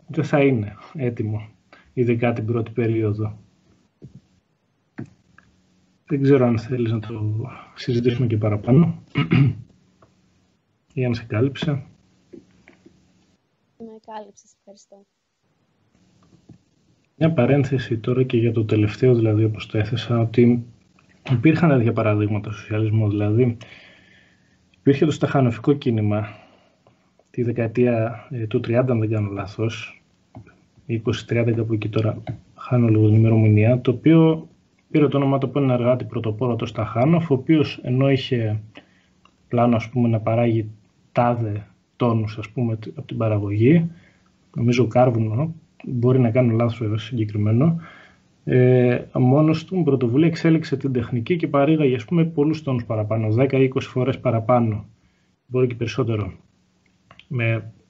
δεν θα είναι έτοιμο, ειδικά την πρώτη περίοδο. Δεν ξέρω αν θέλεις να το συζητήσουμε και παραπάνω ή αν σε κάλυψε. Με κάλυψες, ευχαριστώ. Μια παρένθεση τώρα και για το τελευταίο, δηλαδή όπως το έθεσα, ότι υπήρχαν τέτοια παραδείγματα στο σοσιαλισμό, δηλαδή υπήρχε το σταχανοφικό κίνημα τη δεκαετία του 30, αν δεν κάνω λάθος, 20-30 κάπου εκεί, τώρα χάνω λίγο την ημερομηνία, το οποίο πήρε το όνομα του από έναν εργάτη πρωτοπόρο, το Σταχάνοφ, ο οποίος ενώ είχε πλάνο, ας πούμε, να παράγει τάδε τόνους, ας πούμε, από την παραγωγή, νομίζω κάρβουνο, μπορεί να κάνω λάθος βέβαια συγκεκριμένο, μόνος του με πρωτοβουλία εξέλιξε την τεχνική και παρήγαγε, ας πούμε, πολλούς τόνους παραπάνω, 10-20 φορές παραπάνω, μπορεί και περισσότερο,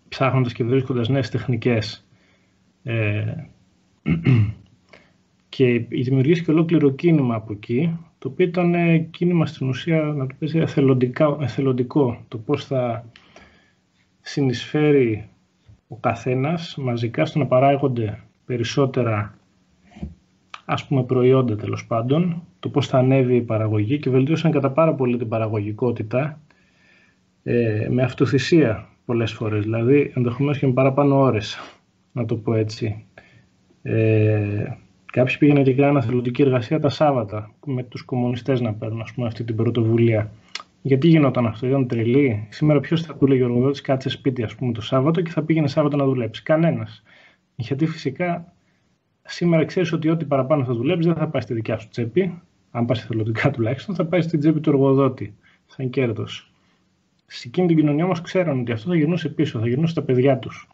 ψάχνοντας και βρίσκοντας νέες τεχνικές. Και δημιουργήσει και ολόκληρο κίνημα από εκεί, το οποίο ήταν κίνημα στην ουσία, να το πεις, εθελοντικό. Το πώς θα συνεισφέρει ο καθένας μαζικά στο να παράγονται περισσότερα, ας πούμε, προϊόντα, τέλος πάντων, το πώς θα ανέβει η παραγωγή, και βελτίωσαν κατά πάρα πολύ την παραγωγικότητα με αυτοθυσία πολλές φορές, δηλαδή ενδεχομένως και με παραπάνω ώρες, να το πω έτσι. Κάποιοι πήγαιναν και κάναν εθελοντική εργασία τα Σάββατα, με τους κομμουνιστές να παίρνουν, ας πούμε, αυτή την πρωτοβουλία. Γιατί γινόταν αυτό, ήταν τρελή? Σήμερα ποιος θα του λέγει ο εργοδότης κάτσε σπίτι, ας πούμε, το Σάββατο και θα πήγαινε Σάββατο να δουλέψει? Κανένας. Γιατί φυσικά σήμερα ξέρεις ότι ό,τι παραπάνω θα δουλέψεις δεν θα πάει στη δικιά σου τσέπη, αν πας εθελοντικά τουλάχιστον, θα πάει στην τσέπη του εργοδότη, σαν κέρδος. Σε εκείνη την κοινωνία όμως ξέραν ότι αυτό θα γυρνούσε πίσω, θα γυρνούσε στα παιδιά τους,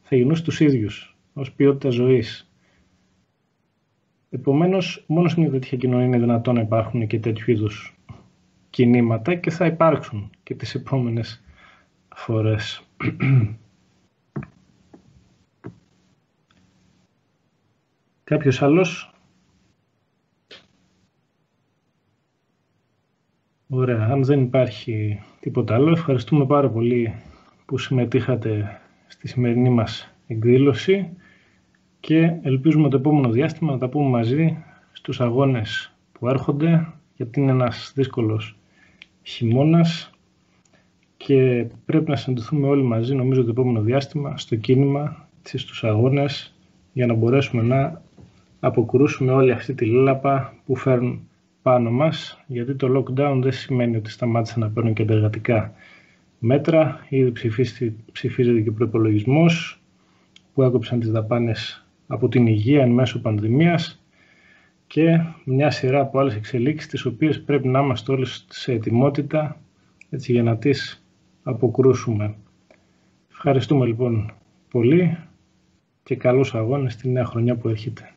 θα γυρνούσε τους ίδιους, ως ποιότητα ζωής. Επομένως, μόνο σε μια τέτοια κοινωνία είναι δυνατόν να υπάρχουν και τέτοιου είδους κινήματα, και θα υπάρξουν και τις επόμενες φορές. Κάποιος άλλος? Ωραία, αν δεν υπάρχει τίποτα άλλο, ευχαριστούμε πάρα πολύ που συμμετείχατε στη σημερινή μας εκδήλωση και ελπίζουμε το επόμενο διάστημα να τα πούμε μαζί στους αγώνες που έρχονται, γιατί είναι ένας δύσκολος χειμώνας και πρέπει να συναντηθούμε όλοι μαζί, νομίζω, το επόμενο διάστημα στο κίνημα, στους αγώνες, για να μπορέσουμε να αποκρούσουμε όλη αυτή τη λάπα που φέρνουν πάνω μας, γιατί το lockdown δεν σημαίνει ότι σταμάτησαν να παίρνουν και τα εργατικά μέτρα. Ήδη ψηφίζεται και ο προϋπολογισμός που έκοψαν τις δαπάνες από την υγεία εν μέσω πανδημίας και μια σειρά από άλλες εξελίξεις, τις οποίες πρέπει να είμαστε όλοι σε ετοιμότητα, έτσι, για να τις αποκρούσουμε. Ευχαριστούμε λοιπόν πολύ και καλούς αγώνες στη νέα χρονιά που έρχεται.